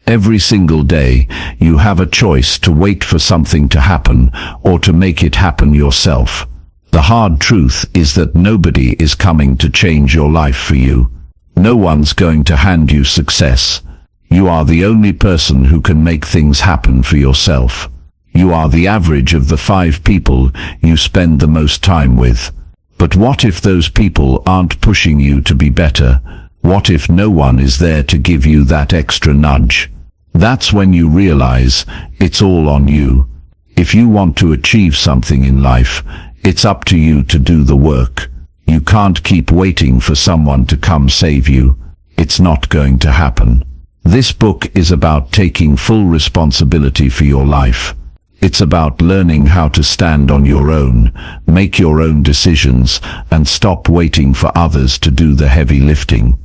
Every single day, you have a choice to wait for something to happen or to make it happen yourself. The hard truth is that nobody is coming to change your life for you. No one's going to hand you success. You are the only person who can make things happen for yourself. You are the average of the 5 people you spend the most time with. But what if those people aren't pushing you to be better? What if no one is there to give you that extra nudge? That's when you realize it's all on you. If you want to achieve something in life, it's up to you to do the work. You can't keep waiting for someone to come save you. It's not going to happen. This book is about taking full responsibility for your life. It's about learning how to stand on your own, make your own decisions, and stop waiting for others to do the heavy lifting.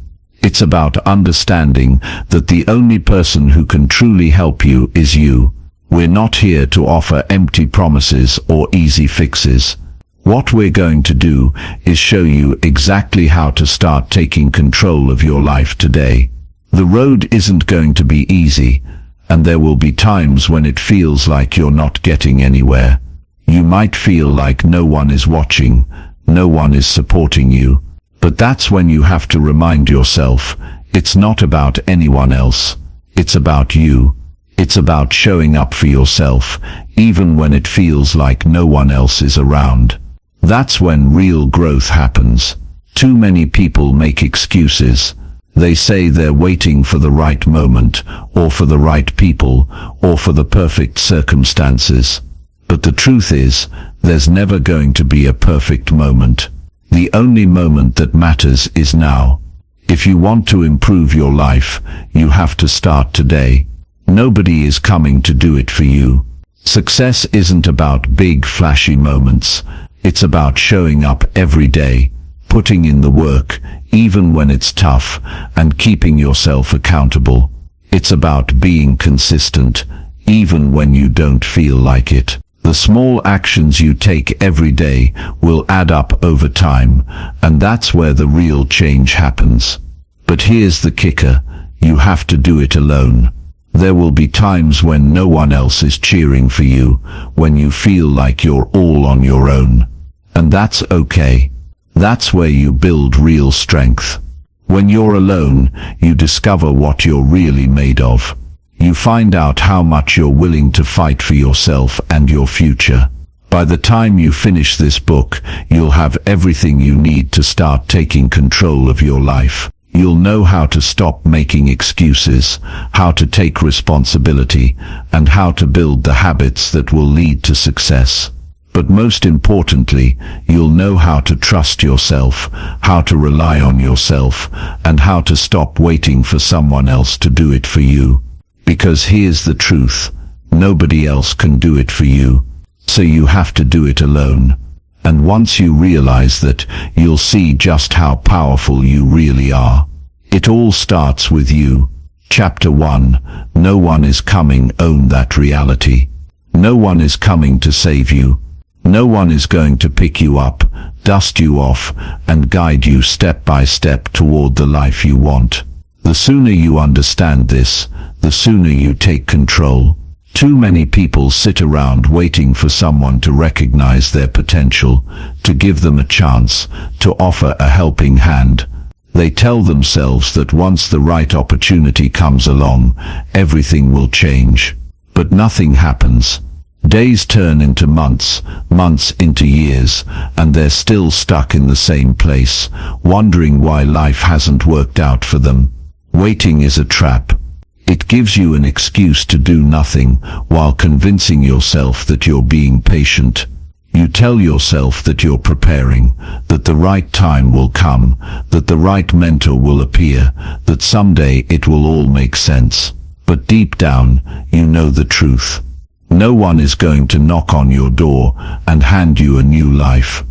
It's about understanding that the only person who can truly help you is you. We're not here to offer empty promises or easy fixes. What we're going to do is show you exactly how to start taking control of your life today. The road isn't going to be easy, and there will be times when it feels like you're not getting anywhere. You might feel like no one is watching, no one is supporting you. But that's when you have to remind yourself, it's not about anyone else. It's about you. It's about showing up for yourself, even when it feels like no one else is around. That's when real growth happens. Too many people make excuses. They say they're waiting for the right moment, or for the right people, or for the perfect circumstances. But the truth is, there's never going to be a perfect moment. The only moment that matters is now. If you want to improve your life, you have to start today. Nobody is coming to do it for you. Success isn't about big flashy moments. It's about showing up every day, putting in the work, even when it's tough, and keeping yourself accountable. It's about being consistent, even when you don't feel like it. The small actions you take every day will add up over time, and that's where the real change happens. But here's the kicker, you have to do it alone. There will be times when no one else is cheering for you, when you feel like you're all on your own. And that's okay. That's where you build real strength. When you're alone, you discover what you're really made of. You find out how much you're willing to fight for yourself and your future. By the time you finish this book, you'll have everything you need to start taking control of your life. You'll know how to stop making excuses, how to take responsibility, and how to build the habits that will lead to success. But most importantly, you'll know how to trust yourself, how to rely on yourself, and how to stop waiting for someone else to do it for you. Because here's the truth, nobody else can do it for you, so you have to do it alone. And once you realize that, you'll see just how powerful you really are. It all starts with you. Chapter 1, No one is coming. Own that reality. No one is coming to save you. No one is going to pick you up, dust you off, and guide you step by step toward the life you want. The sooner you understand this, the sooner you take control. Too many people sit around waiting for someone to recognize their potential, to give them a chance, to offer a helping hand. They tell themselves that once the right opportunity comes along, everything will change. But nothing happens. Days turn into months, months into years, and they're still stuck in the same place, wondering why life hasn't worked out for them. Waiting is a trap. It gives you an excuse to do nothing while convincing yourself that you're being patient. You tell yourself that you're preparing, that the right time will come, that the right mentor will appear, that someday it will all make sense. But deep down, you know the truth. No one is going to knock on your door and hand you a new life.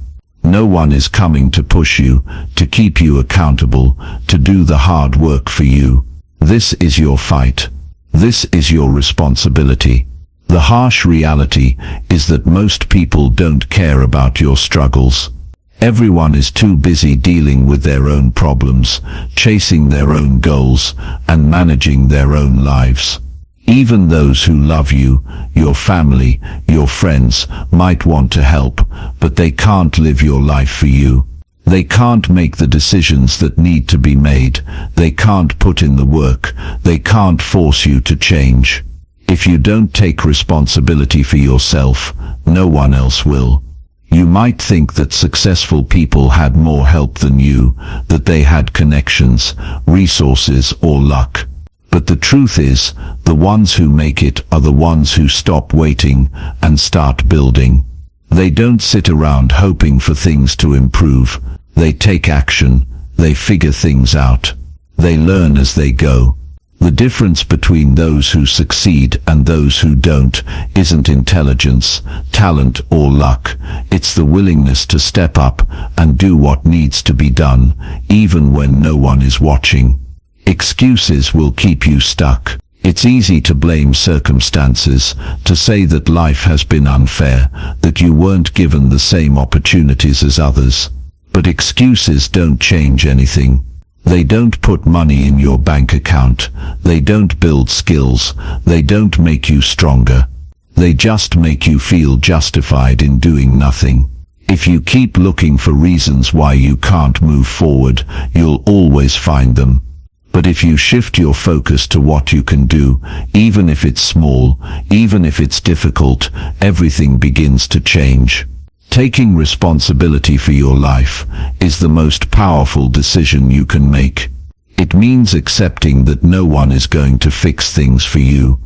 No one is coming to push you, to keep you accountable, to do the hard work for you. This is your fight. This is your responsibility. The harsh reality is that most people don't care about your struggles. Everyone is too busy dealing with their own problems, chasing their own goals, and managing their own lives. Even those who love you, your family, your friends, might want to help, but they can't live your life for you. They can't make the decisions that need to be made. They can't put in the work. They can't force you to change. If you don't take responsibility for yourself, no one else will. You might think that successful people had more help than you, that they had connections, resources, or luck. But the truth is, the ones who make it are the ones who stop waiting and start building. They don't sit around hoping for things to improve. They take action. They figure things out. They learn as they go. The difference between those who succeed and those who don't isn't intelligence, talent, or luck. It's the willingness to step up and do what needs to be done, even when no one is watching. Excuses will keep you stuck. It's easy to blame circumstances, to say that life has been unfair, that you weren't given the same opportunities as others. But excuses don't change anything. They don't put money in your bank account. They don't build skills. They don't make you stronger. They just make you feel justified in doing nothing. If you keep looking for reasons why you can't move forward, you'll always find them. But if you shift your focus to what you can do, even if it's small, even if it's difficult, everything begins to change. Taking responsibility for your life is the most powerful decision you can make. It means accepting that no one is going to fix things for you.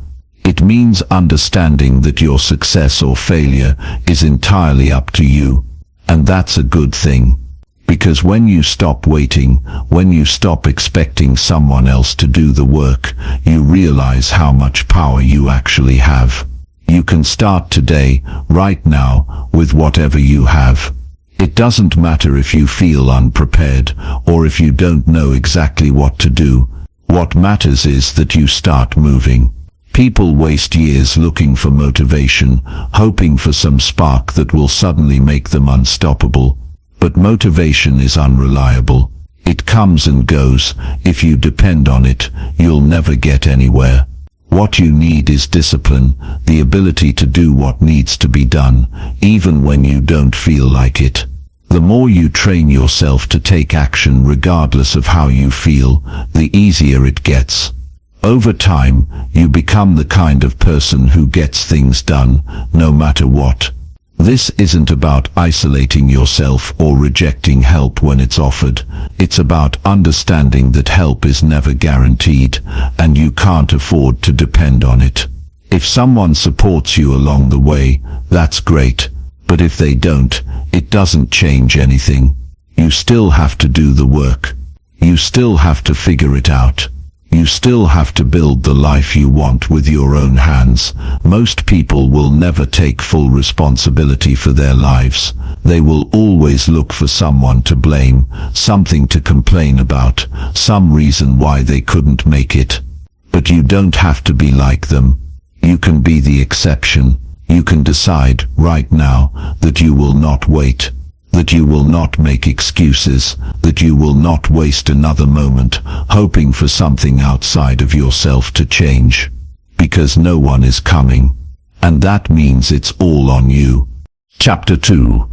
It means understanding that your success or failure is entirely up to you. And that's a good thing. Because when you stop waiting, when you stop expecting someone else to do the work, you realize how much power you actually have. You can start today, right now, with whatever you have. It doesn't matter if you feel unprepared, or if you don't know exactly what to do. What matters is that you start moving. People waste years looking for motivation, hoping for some spark that will suddenly make them unstoppable. But motivation is unreliable. It comes and goes. If you depend on it, you'll never get anywhere. What you need is discipline, the ability to do what needs to be done, even when you don't feel like it. The more you train yourself to take action regardless of how you feel, the easier it gets. Over time, you become the kind of person who gets things done, no matter what. This isn't about isolating yourself or rejecting help when it's offered. It's about understanding that help is never guaranteed, and you can't afford to depend on it. If someone supports you along the way, that's great. But if they don't, it doesn't change anything. You still have to do the work. You still have to figure it out. You still have to build the life you want with your own hands. Most people will never take full responsibility for their lives. They will always look for someone to blame, something to complain about, some reason why they couldn't make it. But you don't have to be like them. You can be the exception. You can decide right now that you will not wait, that you will not make excuses, that you will not waste another moment hoping for something outside of yourself to change. Because no one is coming. And that means it's all on you. Chapter 2.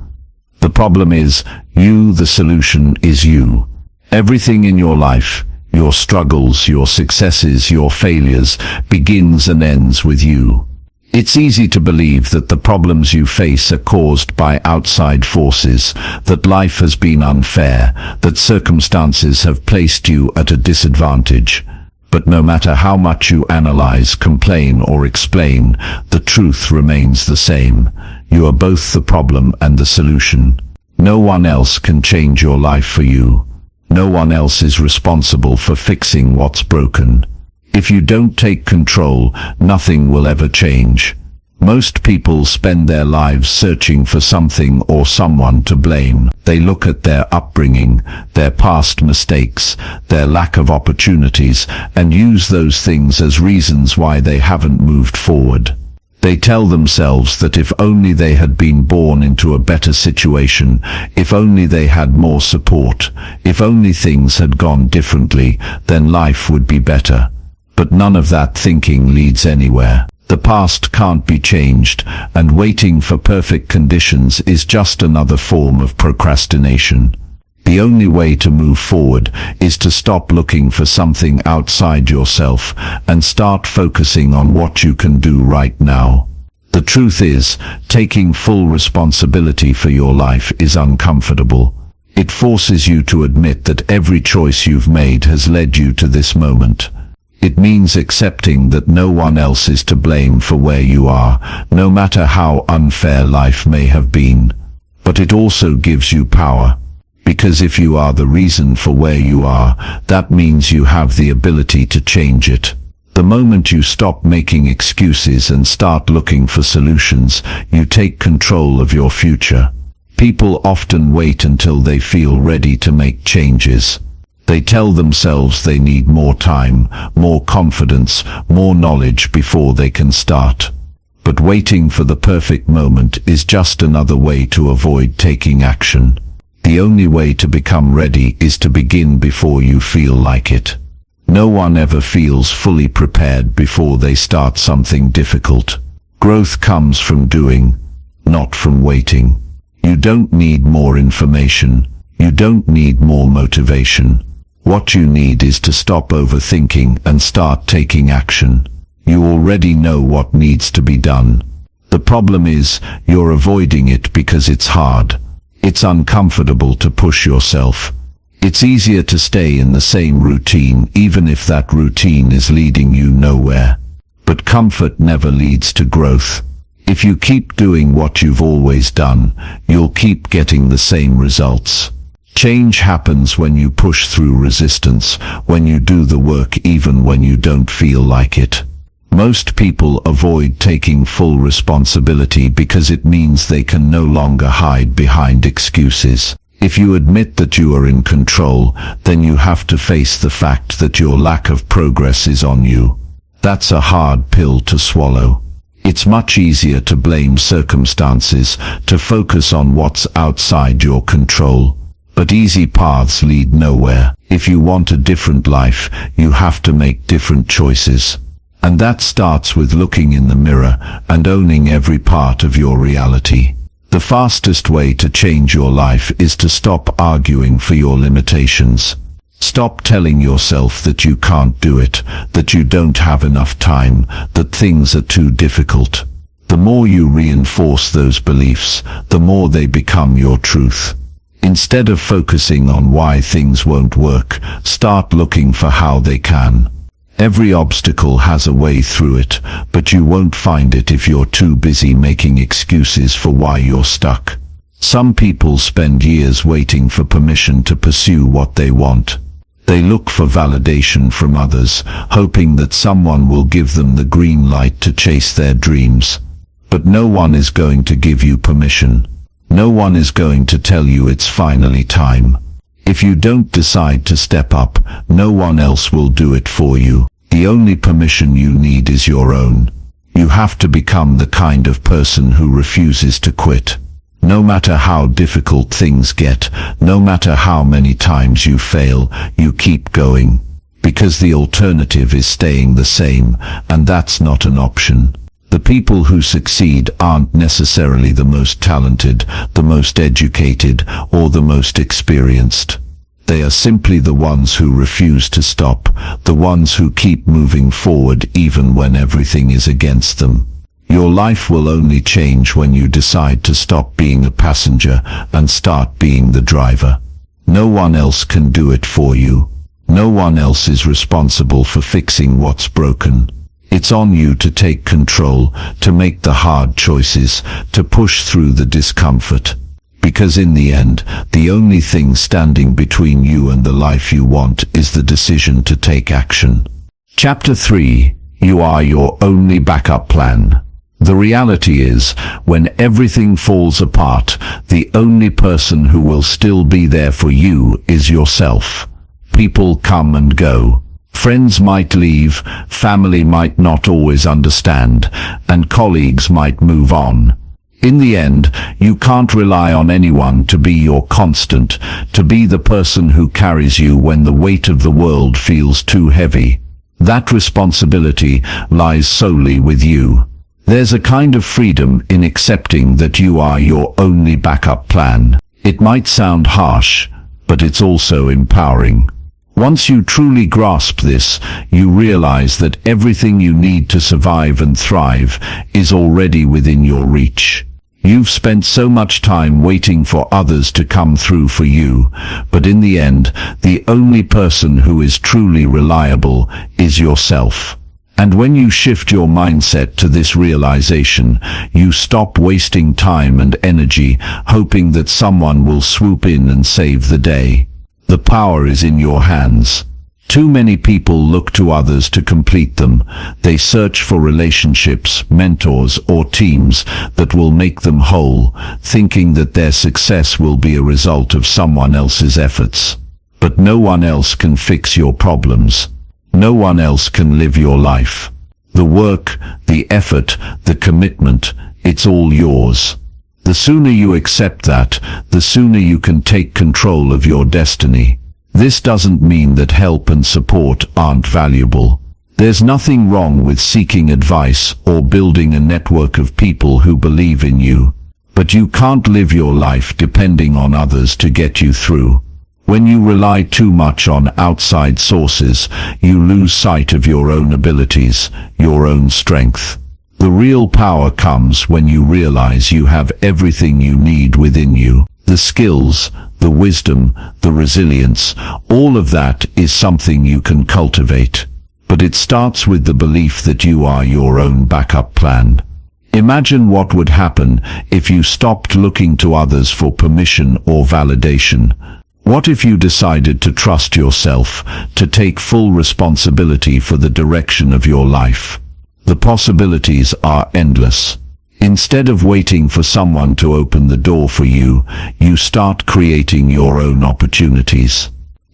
The problem is you, the solution is you. Everything in your life, your struggles, your successes, your failures, begins and ends with you. It's easy to believe that the problems you face are caused by outside forces, that life has been unfair, that circumstances have placed you at a disadvantage. But no matter how much you analyze, complain, or explain, the truth remains the same. You are both the problem and the solution. No one else can change your life for you. No one else is responsible for fixing what's broken. If you don't take control, nothing will ever change. Most people spend their lives searching for something or someone to blame. They look at their upbringing, their past mistakes, their lack of opportunities, and use those things as reasons why they haven't moved forward. They tell themselves that if only they had been born into a better situation, if only they had more support, if only things had gone differently, then life would be better. But none of that thinking leads anywhere. The past can't be changed, and waiting for perfect conditions is just another form of procrastination. The only way to move forward is to stop looking for something outside yourself and start focusing on what you can do right now. The truth is, taking full responsibility for your life is uncomfortable. It forces you to admit that every choice you've made has led you to this moment. It means accepting that no one else is to blame for where you are, no matter how unfair life may have been. But it also gives you power. Because if you are the reason for where you are, that means you have the ability to change it. The moment you stop making excuses and start looking for solutions, you take control of your future. People often wait until they feel ready to make changes. They tell themselves they need more time, more confidence, more knowledge before they can start. But waiting for the perfect moment is just another way to avoid taking action. The only way to become ready is to begin before you feel like it. No one ever feels fully prepared before they start something difficult. Growth comes from doing, not from waiting. You don't need more information. You don't need more motivation. What you need is to stop overthinking and start taking action. You already know what needs to be done. The problem is, you're avoiding it because it's hard. It's uncomfortable to push yourself. It's easier to stay in the same routine, even if that routine is leading you nowhere. But comfort never leads to growth. If you keep doing what you've always done, you'll keep getting the same results. Change happens when you push through resistance, when you do the work even when you don't feel like it. Most people avoid taking full responsibility because it means they can no longer hide behind excuses. If you admit that you are in control, then you have to face the fact that your lack of progress is on you. That's a hard pill to swallow. It's much easier to blame circumstances, to focus on what's outside your control. But easy paths lead nowhere. If you want a different life, you have to make different choices. And that starts with looking in the mirror and owning every part of your reality. The fastest way to change your life is to stop arguing for your limitations. Stop telling yourself that you can't do it, that you don't have enough time, that things are too difficult. The more you reinforce those beliefs, the more they become your truth. Instead of focusing on why things won't work, start looking for how they can. Every obstacle has a way through it, but you won't find it if you're too busy making excuses for why you're stuck. Some people spend years waiting for permission to pursue what they want. They look for validation from others, hoping that someone will give them the green light to chase their dreams. But no one is going to give you permission. No one is going to tell you it's finally time. If you don't decide to step up, no one else will do it for you. The only permission you need is your own. You have to become the kind of person who refuses to quit. No matter how difficult things get, no matter how many times you fail, you keep going. Because the alternative is staying the same, and that's not an option. The people who succeed aren't necessarily the most talented, the most educated, or the most experienced. They are simply the ones who refuse to stop, the ones who keep moving forward even when everything is against them. Your life will only change when you decide to stop being a passenger and start being the driver. No one else can do it for you. No one else is responsible for fixing what's broken. It's on you to take control, to make the hard choices, to push through the discomfort. Because in the end, the only thing standing between you and the life you want is the decision to take action. Chapter 3. You are your only backup plan. The reality is, when everything falls apart, the only person who will still be there for you is yourself. People come and go. Friends might leave, family might not always understand, and colleagues might move on. In the end, you can't rely on anyone to be your constant, to be the person who carries you when the weight of the world feels too heavy. That responsibility lies solely with you. There's a kind of freedom in accepting that you are your only backup plan. It might sound harsh, but it's also empowering. Once you truly grasp this, you realize that everything you need to survive and thrive is already within your reach. You've spent so much time waiting for others to come through for you, but in the end, the only person who is truly reliable is yourself. And when you shift your mindset to this realization, you stop wasting time and energy hoping that someone will swoop in and save the day. The power is in your hands. Too many people look to others to complete them. They search for relationships, mentors, or teams that will make them whole, thinking that their success will be a result of someone else's efforts. But no one else can fix your problems. No one else can live your life. The work, the effort, the commitment, it's all yours. The sooner you accept that, the sooner you can take control of your destiny. This doesn't mean that help and support aren't valuable. There's nothing wrong with seeking advice or building a network of people who believe in you. But you can't live your life depending on others to get you through. When you rely too much on outside sources, you lose sight of your own abilities, your own strength. The real power comes when you realize you have everything you need within you. The skills, the wisdom, the resilience, all of that is something you can cultivate. But it starts with the belief that you are your own backup plan. Imagine what would happen if you stopped looking to others for permission or validation. What if you decided to trust yourself, to take full responsibility for the direction of your life? The possibilities are endless. Instead of waiting for someone to open the door for you, you start creating your own opportunities.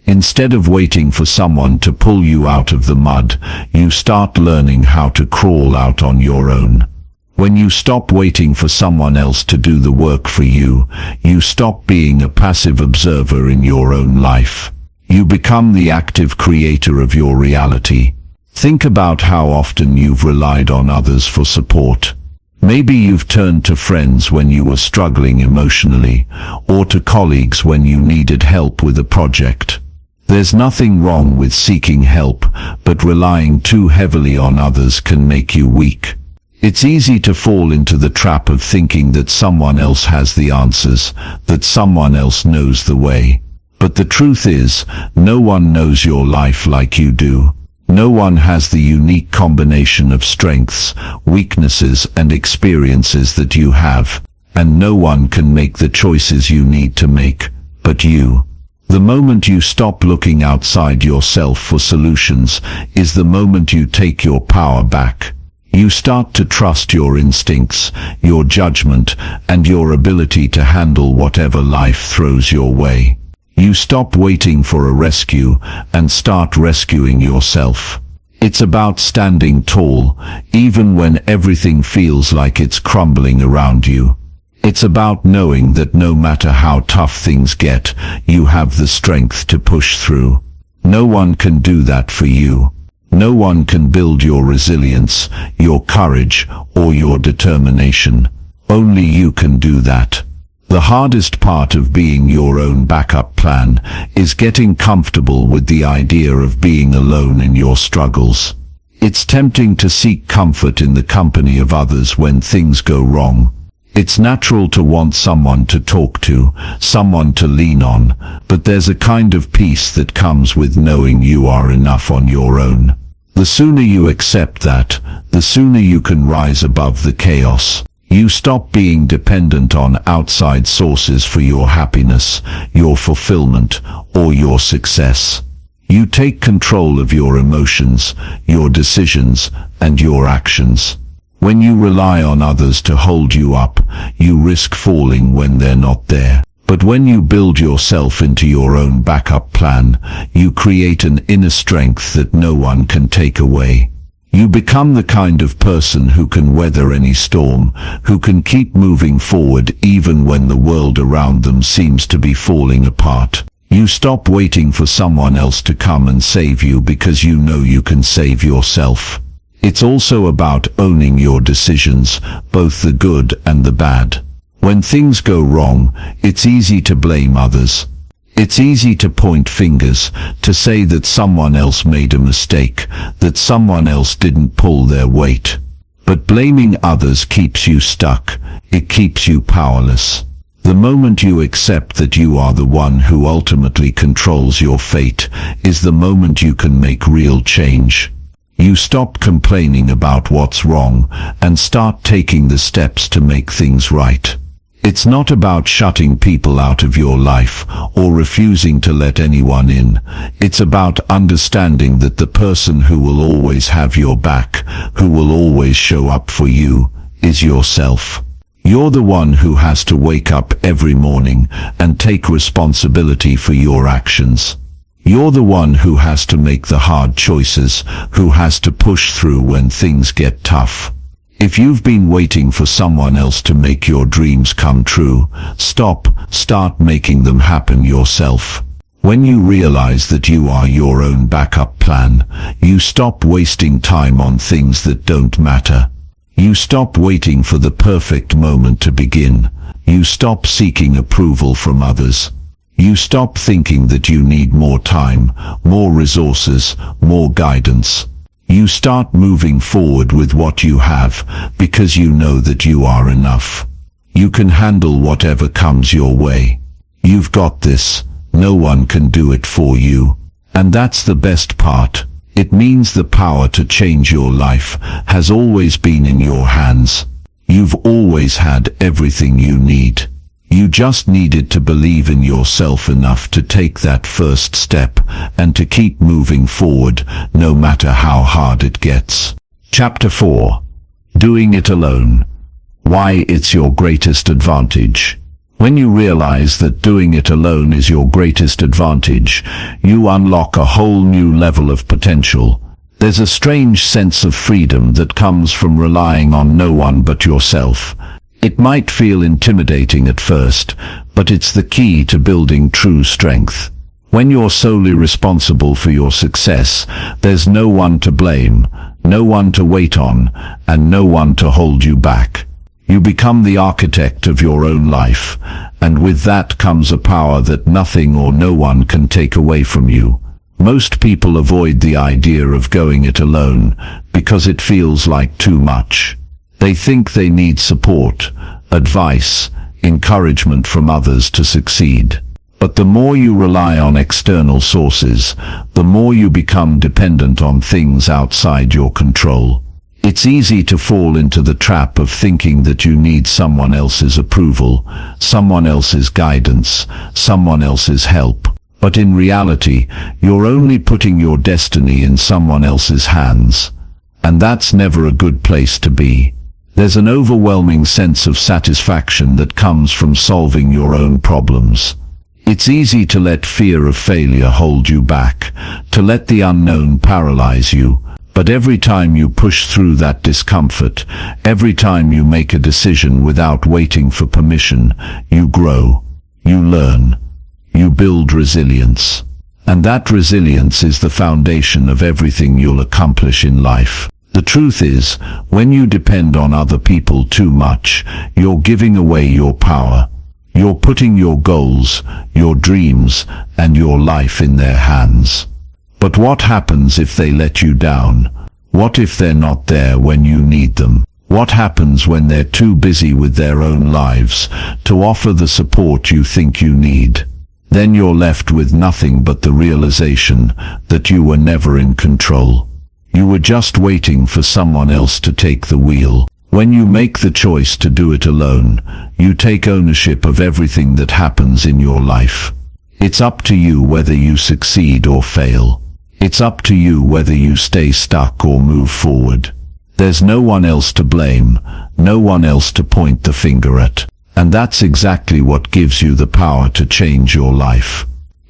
Instead of waiting for someone to pull you out of the mud, you start learning how to crawl out on your own. When you stop waiting for someone else to do the work for you, you stop being a passive observer in your own life. You become the active creator of your reality. Think about how often you've relied on others for support. Maybe you've turned to friends when you were struggling emotionally, or to colleagues when you needed help with a project. There's nothing wrong with seeking help, but relying too heavily on others can make you weak. It's easy to fall into the trap of thinking that someone else has the answers, that someone else knows the way. But the truth is, no one knows your life like you do. No one has the unique combination of strengths, weaknesses, and experiences that you have, and no one can make the choices you need to make, but you. The moment you stop looking outside yourself for solutions is the moment you take your power back. You start to trust your instincts, your judgment, and your ability to handle whatever life throws your way. You stop waiting for a rescue and start rescuing yourself. It's about standing tall, even when everything feels like it's crumbling around you. It's about knowing that no matter how tough things get, you have the strength to push through. No one can do that for you. No one can build your resilience, your courage, or your determination. Only you can do that. The hardest part of being your own backup plan is getting comfortable with the idea of being alone in your struggles. It's tempting to seek comfort in the company of others when things go wrong. It's natural to want someone to talk to, someone to lean on, but there's a kind of peace that comes with knowing you are enough on your own. The sooner you accept that, the sooner you can rise above the chaos. You stop being dependent on outside sources for your happiness, your fulfillment, or your success. You take control of your emotions, your decisions, and your actions. When you rely on others to hold you up, you risk falling when they're not there. But when you build yourself into your own backup plan, you create an inner strength that no one can take away. You become the kind of person who can weather any storm, who can keep moving forward even when the world around them seems to be falling apart. You stop waiting for someone else to come and save you because you know you can save yourself. It's also about owning your decisions, both the good and the bad. When things go wrong, it's easy to blame others. It's easy to point fingers, to say that someone else made a mistake, that someone else didn't pull their weight. But blaming others keeps you stuck. It keeps you powerless. The moment you accept that you are the one who ultimately controls your fate is the moment you can make real change. You stop complaining about what's wrong and start taking the steps to make things right. It's not about shutting people out of your life or refusing to let anyone in. It's about understanding that the person who will always have your back, who will always show up for you, is yourself. You're the one who has to wake up every morning and take responsibility for your actions. You're the one who has to make the hard choices, who has to push through when things get tough. If you've been waiting for someone else to make your dreams come true, start making them happen yourself. When you realize that you are your own backup plan, you stop wasting time on things that don't matter. You stop waiting for the perfect moment to begin. You stop seeking approval from others. You stop thinking that you need more time, more resources, more guidance. You start moving forward with what you have because you know that you are enough. You can handle whatever comes your way. You've got this. No one can do it for you. And that's the best part. It means the power to change your life has always been in your hands. You've always had everything you need. You just needed to believe in yourself enough to take that first step and to keep moving forward no matter how hard it gets. Chapter 4. Doing it alone. Why it's your greatest advantage. When you realize that doing it alone is your greatest advantage, you unlock a whole new level of potential. There's a strange sense of freedom that comes from relying on no one but yourself. It might feel intimidating at first, but it's the key to building true strength. When you're solely responsible for your success, there's no one to blame, no one to wait on, and no one to hold you back. You become the architect of your own life, and with that comes a power that nothing or no one can take away from you. Most people avoid the idea of going it alone because it feels like too much. They think they need support, advice, encouragement from others to succeed. But the more you rely on external sources, the more you become dependent on things outside your control. It's easy to fall into the trap of thinking that you need someone else's approval, someone else's guidance, someone else's help. But in reality, you're only putting your destiny in someone else's hands. And that's never a good place to be. There's an overwhelming sense of satisfaction that comes from solving your own problems. It's easy to let fear of failure hold you back, to let the unknown paralyze you. But every time you push through that discomfort, every time you make a decision without waiting for permission, you grow, you learn, you build resilience. And that resilience is the foundation of everything you'll accomplish in life. The truth is, when you depend on other people too much, you're giving away your power. You're putting your goals, your dreams, and your life in their hands. But what happens if they let you down? What if they're not there when you need them? What happens when they're too busy with their own lives to offer the support you think you need? Then you're left with nothing but the realization that you were never in control. You were just waiting for someone else to take the wheel. When you make the choice to do it alone, you take ownership of everything that happens in your life. It's up to you whether you succeed or fail. It's up to you whether you stay stuck or move forward. There's no one else to blame, no one else to point the finger at. And that's exactly what gives you the power to change your life.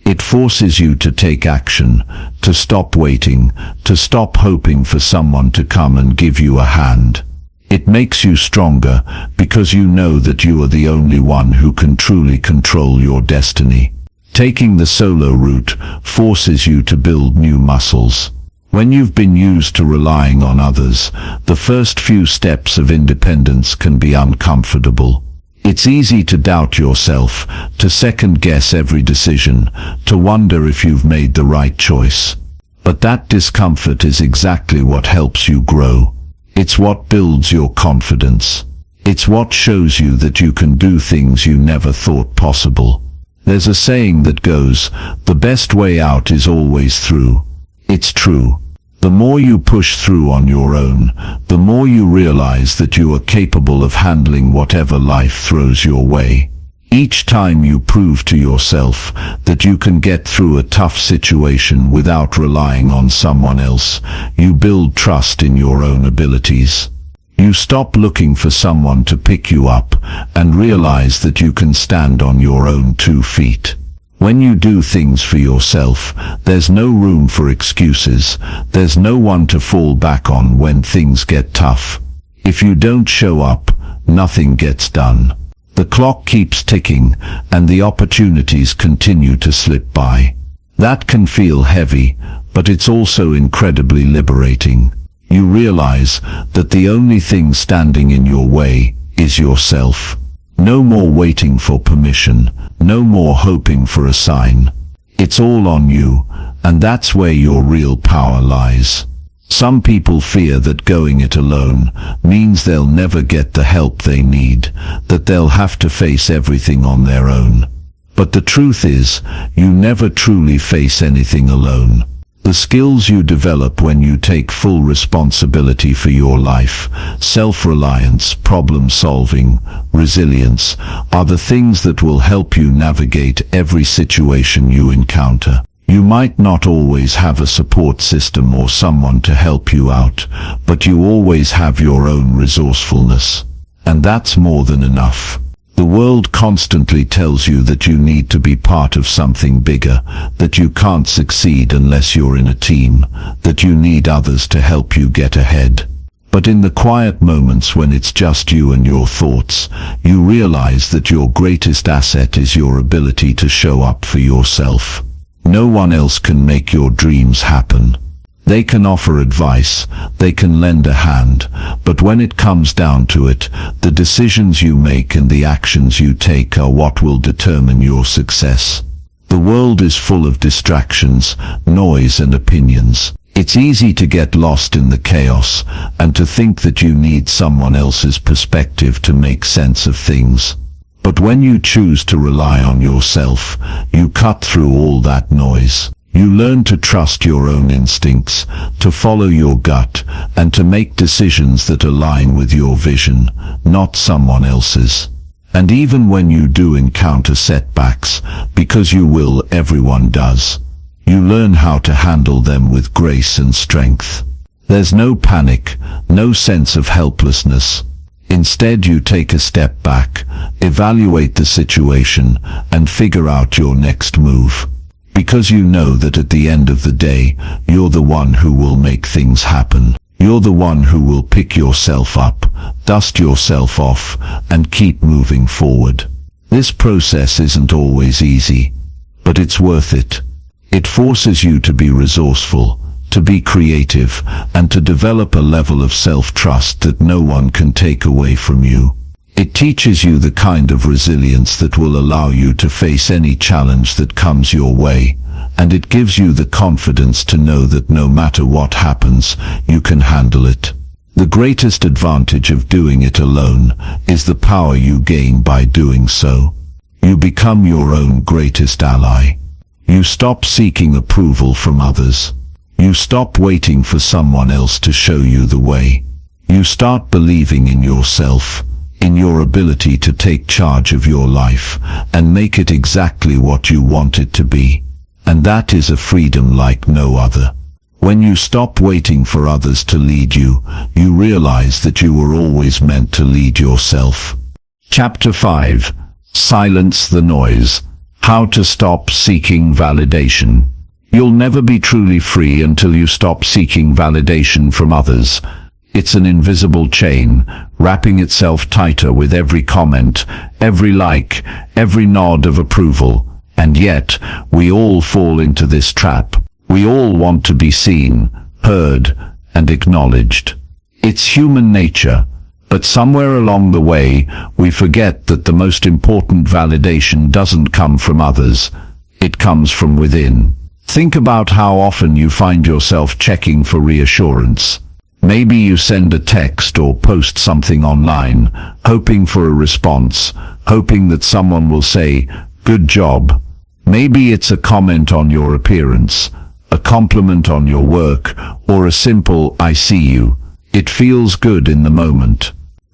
It forces you to take action, to stop waiting, to stop hoping for someone to come and give you a hand. It makes you stronger because you know that you are the only one who can truly control your destiny. Taking the solo route forces you to build new muscles. When you've been used to relying on others, the first few steps of independence can be uncomfortable. It's easy to doubt yourself, to second-guess every decision, to wonder if you've made the right choice. But that discomfort is exactly what helps you grow. It's what builds your confidence. It's what shows you that you can do things you never thought possible. There's a saying that goes, "The best way out is always through." It's true. The more you push through on your own, the more you realize that you are capable of handling whatever life throws your way. Each time you prove to yourself that you can get through a tough situation without relying on someone else, you build trust in your own abilities. You stop looking for someone to pick you up and realize that you can stand on your own 2 feet. When you do things for yourself, there's no room for excuses. There's no one to fall back on when things get tough. If you don't show up, nothing gets done. The clock keeps ticking, and the opportunities continue to slip by. That can feel heavy, but it's also incredibly liberating. You realize that the only thing standing in your way is yourself. No more waiting for permission, no more hoping for a sign. It's all on you, and that's where your real power lies. Some people fear that going it alone means they'll never get the help they need, that they'll have to face everything on their own. But the truth is, you never truly face anything alone. The skills you develop when you take full responsibility for your life, self-reliance, problem-solving, resilience, are the things that will help you navigate every situation you encounter. You might not always have a support system or someone to help you out, but you always have your own resourcefulness. And that's more than enough. The world constantly tells you that you need to be part of something bigger, that you can't succeed unless you're in a team, that you need others to help you get ahead. But in the quiet moments when it's just you and your thoughts, you realize that your greatest asset is your ability to show up for yourself. No one else can make your dreams happen. They can offer advice, they can lend a hand, but when it comes down to it, the decisions you make and the actions you take are what will determine your success. The world is full of distractions, noise and opinions. It's easy to get lost in the chaos and to think that you need someone else's perspective to make sense of things. But when you choose to rely on yourself, you cut through all that noise. You learn to trust your own instincts, to follow your gut, and to make decisions that align with your vision, not someone else's. And even when you do encounter setbacks, because you will, everyone does, you learn how to handle them with grace and strength. There's no panic, no sense of helplessness. Instead, you take a step back, evaluate the situation, and figure out your next move. Because you know that at the end of the day, you're the one who will make things happen. You're the one who will pick yourself up, dust yourself off, and keep moving forward. This process isn't always easy, but it's worth it. It forces you to be resourceful, to be creative, and to develop a level of self-trust that no one can take away from you. It teaches you the kind of resilience that will allow you to face any challenge that comes your way, and it gives you the confidence to know that no matter what happens, you can handle it. The greatest advantage of doing it alone is the power you gain by doing so. You become your own greatest ally. You stop seeking approval from others. You stop waiting for someone else to show you the way. You start believing in yourself, in your ability to take charge of your life and make it exactly what you want it to be. And that is a freedom like no other. When you stop waiting for others to lead you, you realize that you were always meant to lead yourself. Chapter 5. Silence the noise. How to stop seeking validation. You'll never be truly free until you stop seeking validation from others. It's an invisible chain, wrapping itself tighter with every comment, every like, every nod of approval. And yet, we all fall into this trap. We all want to be seen, heard, and acknowledged. It's human nature, but somewhere along the way, we forget that the most important validation doesn't come from others. It comes from within. Think about how often you find yourself checking for reassurance. Maybe you send a text or post something online, hoping for a response, hoping that someone will say, "Good job." Maybe it's a comment on your appearance, a compliment on your work, or a simple "I see you." It feels good in the moment.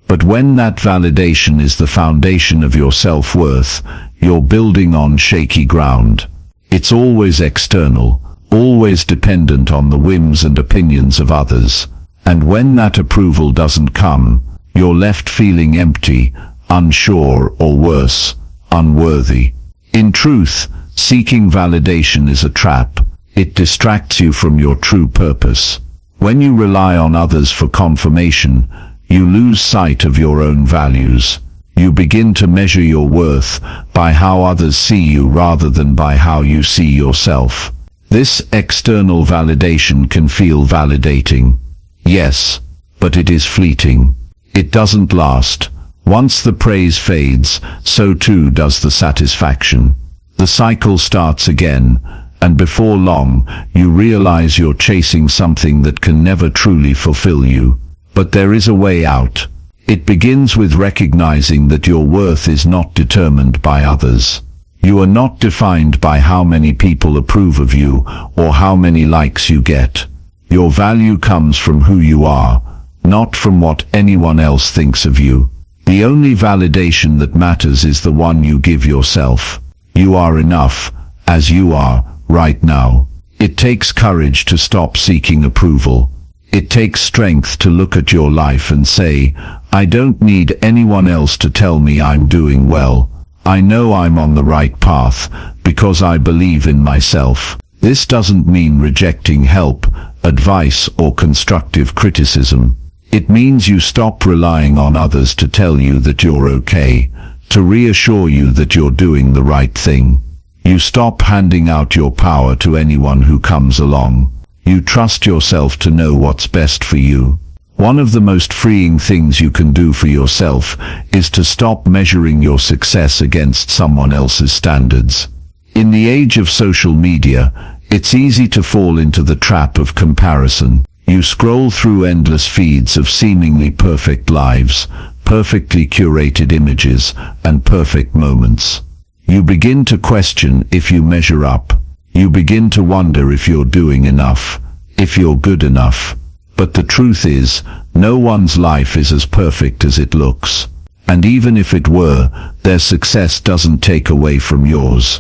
But when that validation is the foundation of your self-worth, you're building on shaky ground. It's always external, always dependent on the whims and opinions of others. And when that approval doesn't come, you're left feeling empty, unsure, or worse, unworthy. In truth, seeking validation is a trap. It distracts you from your true purpose. When you rely on others for confirmation, you lose sight of your own values. You begin to measure your worth by how others see you rather than by how you see yourself. This external validation can feel validating. Yes, but it is fleeting. It doesn't last. Once the praise fades, so too does the satisfaction. The cycle starts again, and before long, you realize you're chasing something that can never truly fulfill you. But there is a way out. It begins with recognizing that your worth is not determined by others. You are not defined by how many people approve of you or how many likes you get. Your value comes from who you are, not from what anyone else thinks of you. The only validation that matters is the one you give yourself. You are enough, as you are, right now. It takes courage to stop seeking approval. It takes strength to look at your life and say, "I don't need anyone else to tell me I'm doing well. I know I'm on the right path because I believe in myself." This doesn't mean rejecting help, advice, or constructive criticism. It means you stop relying on others to tell you that you're okay, to reassure you that you're doing the right thing. You stop handing out your power to anyone who comes along. You trust yourself to know what's best for you. One of the most freeing things you can do for yourself is to stop measuring your success against someone else's standards. In the age of social media, it's easy to fall into the trap of comparison. You scroll through endless feeds of seemingly perfect lives, perfectly curated images, and perfect moments. You begin to question if you measure up. You begin to wonder if you're doing enough, if you're good enough. But the truth is, no one's life is as perfect as it looks. And even if it were, their success doesn't take away from yours.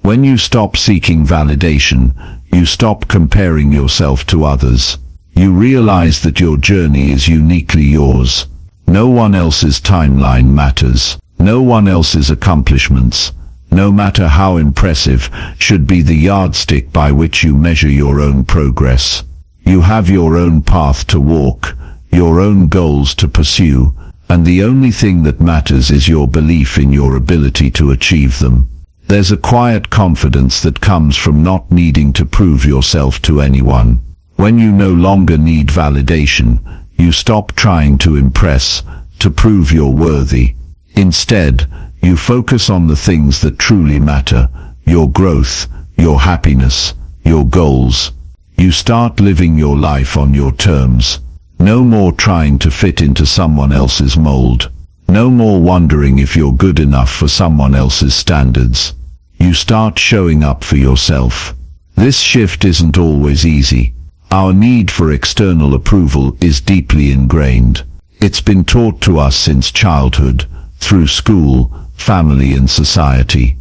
When you stop seeking validation, you stop comparing yourself to others. You realize that your journey is uniquely yours. No one else's timeline matters. No one else's accomplishments, no matter how impressive, should be the yardstick by which you measure your own progress. You have your own path to walk, your own goals to pursue, and the only thing that matters is your belief in your ability to achieve them. There's a quiet confidence that comes from not needing to prove yourself to anyone. When you no longer need validation, you stop trying to impress, to prove you're worthy. Instead, you focus on the things that truly matter, your growth, your happiness, your goals. You start living your life on your terms. No more trying to fit into someone else's mold. No more wondering if you're good enough for someone else's standards. You start showing up for yourself. This shift isn't always easy. Our need for external approval is deeply ingrained. It's been taught to us since childhood, through school, family, and society.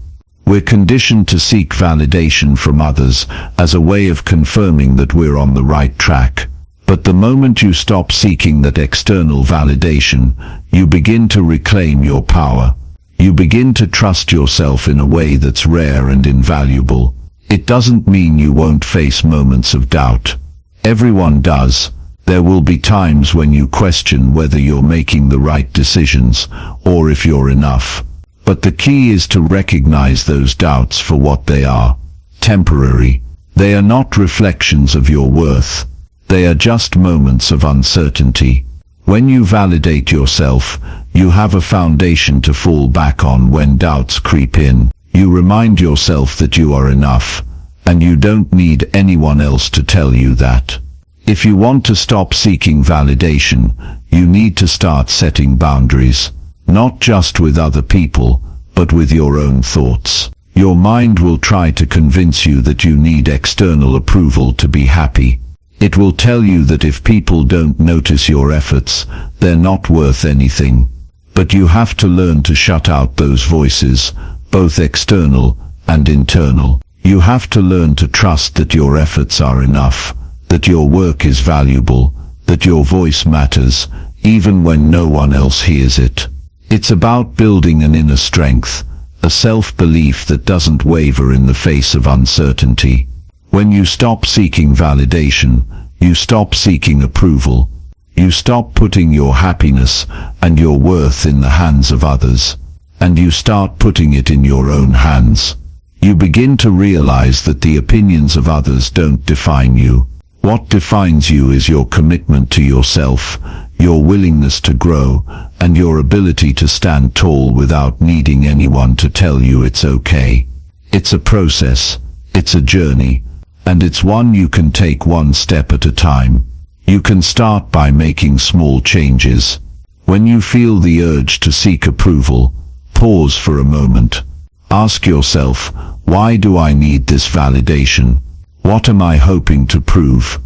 We're conditioned to seek validation from others as a way of confirming that we're on the right track. But the moment you stop seeking that external validation, you begin to reclaim your power. You begin to trust yourself in a way that's rare and invaluable. It doesn't mean you won't face moments of doubt. Everyone does. There will be times when you question whether you're making the right decisions, or if you're enough. But the key is to recognize those doubts for what they are. Temporary. They are not reflections of your worth. They are just moments of uncertainty. When you validate yourself, you have a foundation to fall back on when doubts creep in. You remind yourself that you are enough, and you don't need anyone else to tell you that. If you want to stop seeking validation, you need to start setting boundaries, not just with other people, but with your own thoughts. Your mind will try to convince you that you need external approval to be happy. It will tell you that if people don't notice your efforts, they're not worth anything. But you have to learn to shut out those voices, both external and internal. You have to learn to trust that your efforts are enough, that your work is valuable, that your voice matters, even when no one else hears it. It's about building an inner strength, a self-belief that doesn't waver in the face of uncertainty. When you stop seeking validation, you stop seeking approval. You stop putting your happiness and your worth in the hands of others, and you start putting it in your own hands. You begin to realize that the opinions of others don't define you. What defines you is your commitment to yourself, your willingness to grow, and your ability to stand tall without needing anyone to tell you it's okay. It's a process, it's a journey, and it's one you can take one step at a time. You can start by making small changes. When you feel the urge to seek approval, pause for a moment. Ask yourself, why do I need this validation? What am I hoping to prove?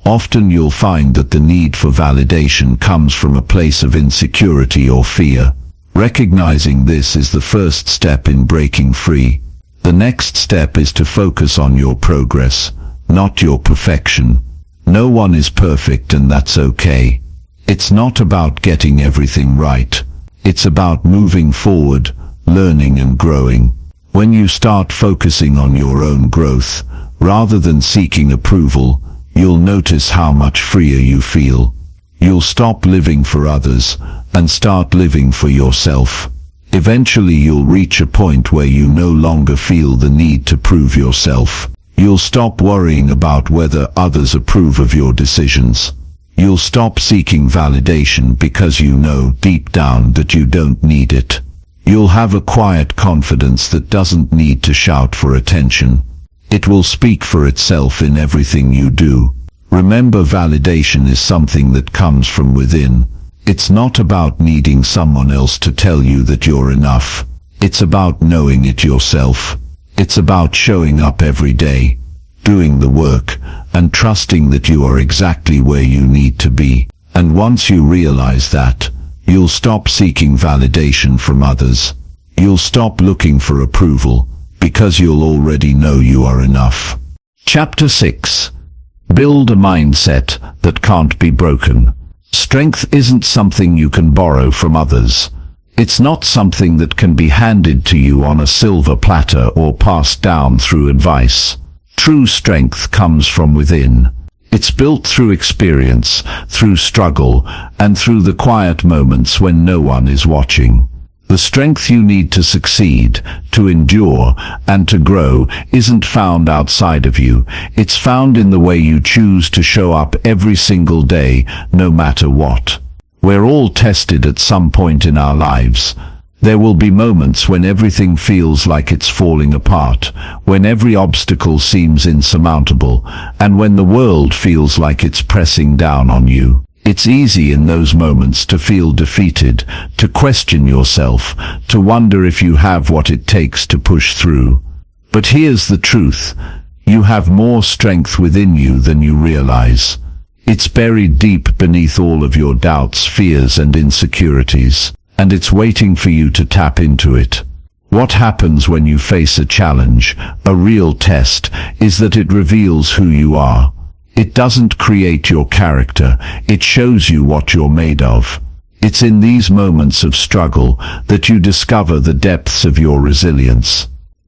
Often you'll find that the need for validation comes from a place of insecurity or fear. Recognizing this is the first step in breaking free. The next step is to focus on your progress, not your perfection. No one is perfect, and that's okay. It's not about getting everything right. It's about moving forward, learning and growing. When you start focusing on your own growth, rather than seeking approval, you'll notice how much freer you feel. You'll stop living for others and start living for yourself. Eventually you'll reach a point where you no longer feel the need to prove yourself. You'll stop worrying about whether others approve of your decisions. You'll stop seeking validation because you know deep down that you don't need it. You'll have a quiet confidence that doesn't need to shout for attention. It will speak for itself in everything you do. Remember, validation is something that comes from within. It's not about needing someone else to tell you that you're enough. It's about knowing it yourself. It's about showing up every day, doing the work, and trusting that you are exactly where you need to be. And once you realize that, you'll stop seeking validation from others. You'll stop looking for approval, because you'll already know you are enough. Chapter 6. Build a mindset that can't be broken. Strength isn't something you can borrow from others. It's not something that can be handed to you on a silver platter or passed down through advice. True strength comes from within. It's built through experience, through struggle, and through the quiet moments when no one is watching. The strength you need to succeed, to endure, and to grow isn't found outside of you. It's found in the way you choose to show up every single day, no matter what. We're all tested at some point in our lives. There will be moments when everything feels like it's falling apart, when every obstacle seems insurmountable, and when the world feels like it's pressing down on you. It's easy in those moments to feel defeated, to question yourself, to wonder if you have what it takes to push through. But here's the truth. You have more strength within you than you realize. It's buried deep beneath all of your doubts, fears, and insecurities, and it's waiting for you to tap into it. What happens when you face a challenge, a real test, is that it reveals who you are. It doesn't create your character, it shows you what you're made of. It's in these moments of struggle that you discover the depths of your resilience.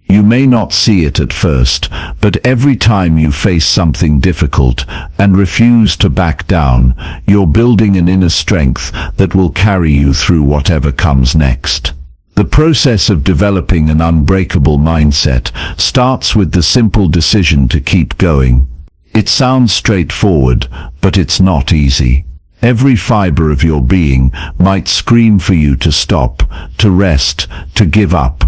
You may not see it at first, but every time you face something difficult and refuse to back down, you're building an inner strength that will carry you through whatever comes next. The process of developing an unbreakable mindset starts with the simple decision to keep going. It sounds straightforward, but it's not easy. Every fiber of your being might scream for you to stop, to rest, to give up.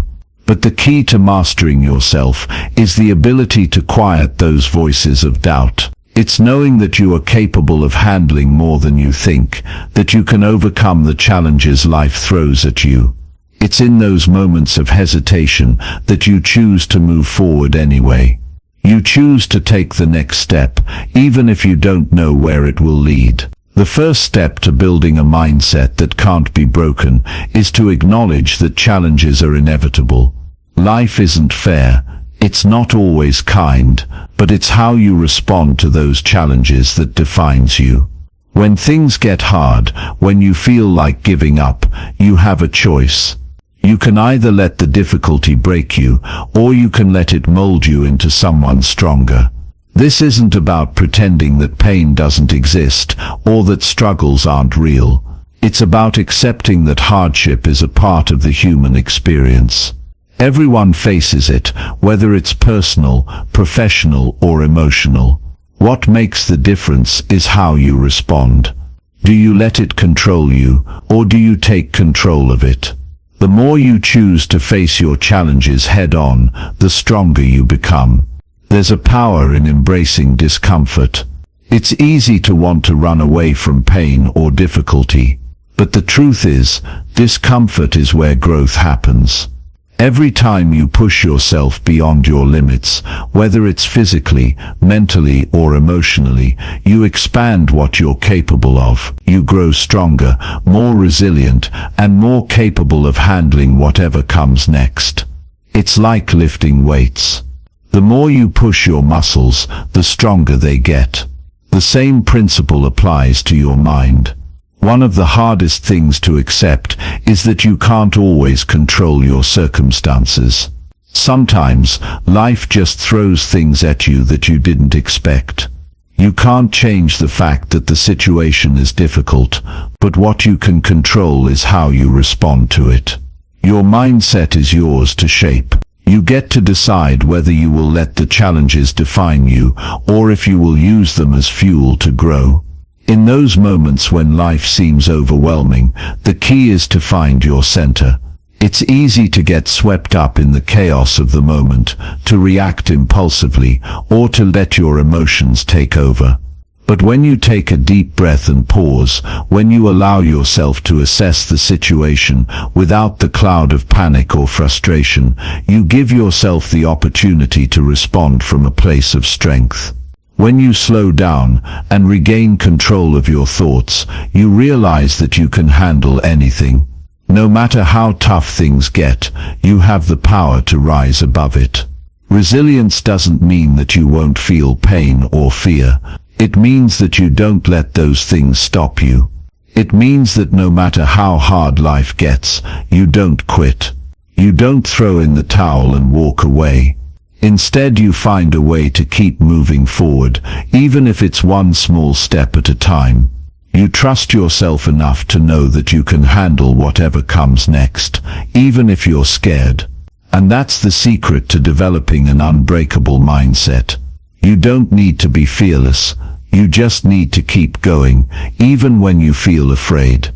But the key to mastering yourself is the ability to quiet those voices of doubt. It's knowing that you are capable of handling more than you think, that you can overcome the challenges life throws at you. It's in those moments of hesitation that you choose to move forward anyway. You choose to take the next step, even if you don't know where it will lead. The first step to building a mindset that can't be broken is to acknowledge that challenges are inevitable. Life isn't fair, it's not always kind, but it's how you respond to those challenges that defines you. When things get hard, when you feel like giving up, you have a choice. You can either let the difficulty break you, or you can let it mold you into someone stronger. This isn't about pretending that pain doesn't exist, or that struggles aren't real. It's about accepting that hardship is a part of the human experience. Everyone faces it, whether it's personal, professional, or emotional. What makes the difference is how you respond. Do you let it control you, or do you take control of it? The more you choose to face your challenges head-on, the stronger you become. There's a power in embracing discomfort. It's easy to want to run away from pain or difficulty, but the truth is, discomfort is where growth happens. Every time you push yourself beyond your limits, whether it's physically, mentally, or emotionally, you expand what you're capable of. You grow stronger, more resilient, and more capable of handling whatever comes next. It's like lifting weights. The more you push your muscles, the stronger they get. The same principle applies to your mind. One of the hardest things to accept is that you can't always control your circumstances. Sometimes, life just throws things at you that you didn't expect. You can't change the fact that the situation is difficult, but what you can control is how you respond to it. Your mindset is yours to shape. You get to decide whether you will let the challenges define you, or if you will use them as fuel to grow. In those moments when life seems overwhelming, the key is to find your center. It's easy to get swept up in the chaos of the moment, to react impulsively, or to let your emotions take over. But when you take a deep breath and pause, when you allow yourself to assess the situation without the cloud of panic or frustration, you give yourself the opportunity to respond from a place of strength. When you slow down and regain control of your thoughts, you realize that you can handle anything. No matter how tough things get, you have the power to rise above it. Resilience doesn't mean that you won't feel pain or fear. It means that you don't let those things stop you. It means that no matter how hard life gets, you don't quit. You don't throw in the towel and walk away. Instead, you find a way to keep moving forward, even if it's one small step at a time. You trust yourself enough to know that you can handle whatever comes next, even if you're scared. And that's the secret to developing an unbreakable mindset. You don't need to be fearless. You just need to keep going, even when you feel afraid.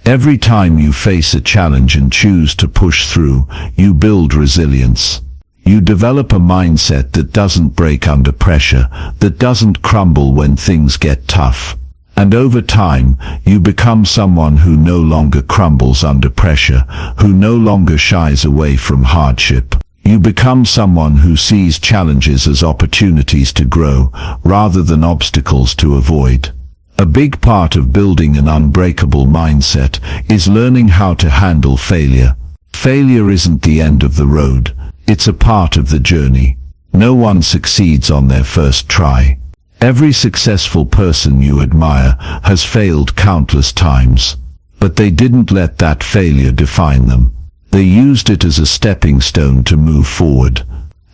Every time you face a challenge and choose to push through, you build resilience. You develop a mindset that doesn't break under pressure, that doesn't crumble when things get tough. And over time, you become someone who no longer crumbles under pressure, who no longer shies away from hardship. You become someone who sees challenges as opportunities to grow, rather than obstacles to avoid. A big part of building an unbreakable mindset is learning how to handle failure. Failure isn't the end of the road, it's a part of the journey. No one succeeds on their first try. Every successful person you admire has failed countless times, but they didn't let that failure define them. They used it as a stepping stone to move forward,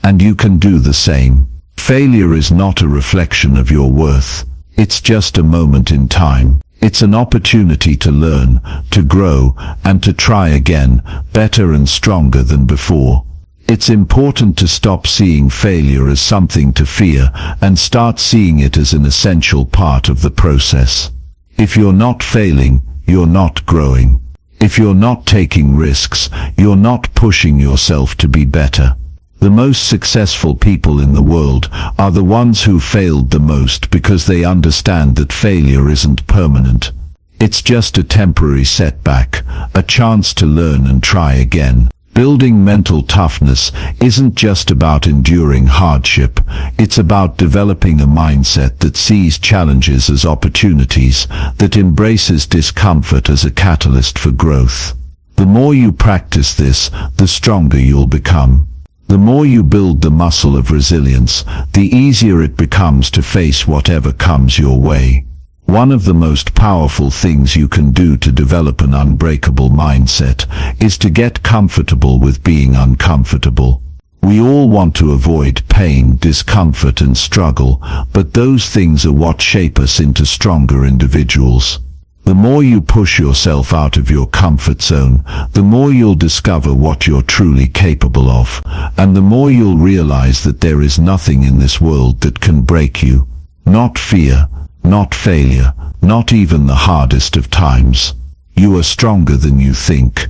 and you can do the same. Failure is not a reflection of your worth. It's just a moment in time. It's an opportunity to learn, to grow, and to try again, better and stronger than before. It's important to stop seeing failure as something to fear and start seeing it as an essential part of the process. If you're not failing, you're not growing. If you're not taking risks, you're not pushing yourself to be better. The most successful people in the world are the ones who failed the most because they understand that failure isn't permanent. It's just a temporary setback, a chance to learn and try again. Building mental toughness isn't just about enduring hardship. It's about developing a mindset that sees challenges as opportunities, that embraces discomfort as a catalyst for growth. The more you practice this, the stronger you'll become. The more you build the muscle of resilience, the easier it becomes to face whatever comes your way. One of the most powerful things you can do to develop an unbreakable mindset is to get comfortable with being uncomfortable. We all want to avoid pain, discomfort, and struggle, but those things are what shape us into stronger individuals. The more you push yourself out of your comfort zone, the more you'll discover what you're truly capable of, and the more you'll realize that there is nothing in this world that can break you. Not fear, not failure, not even the hardest of times. You are stronger than you think.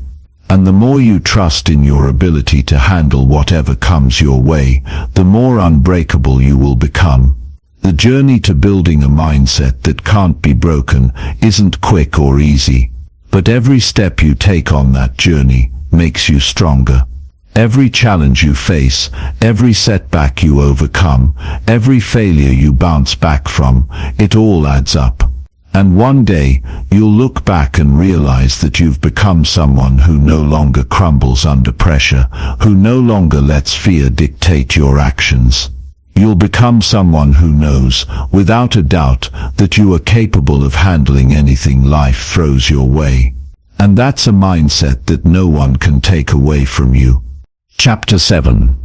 And the more you trust in your ability to handle whatever comes your way, the more unbreakable you will become. The journey to building a mindset that can't be broken isn't quick or easy, but every step you take on that journey makes you stronger. Every challenge you face, every setback you overcome, every failure you bounce back from, it all adds up. And one day, you'll look back and realize that you've become someone who no longer crumbles under pressure, who no longer lets fear dictate your actions. You'll become someone who knows, without a doubt, that you are capable of handling anything life throws your way. And that's a mindset that no one can take away from you. Chapter 7.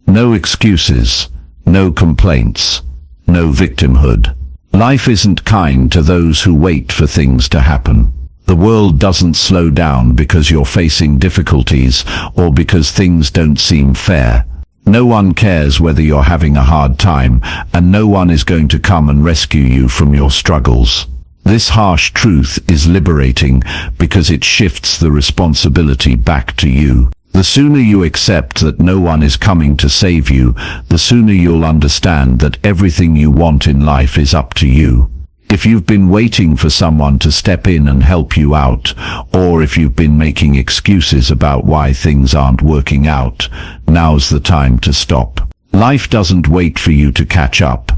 No excuses, no complaints, no victimhood. Life isn't kind to those who wait for things to happen. The world doesn't slow down because you're facing difficulties or because things don't seem fair. No one cares whether you're having a hard time, and no one is going to come and rescue you from your struggles. This harsh truth is liberating because it shifts the responsibility back to you. The sooner you accept that no one is coming to save you, the sooner you'll understand that everything you want in life is up to you. If you've been waiting for someone to step in and help you out, or if you've been making excuses about why things aren't working out, now's the time to stop. Life doesn't wait for you to catch up,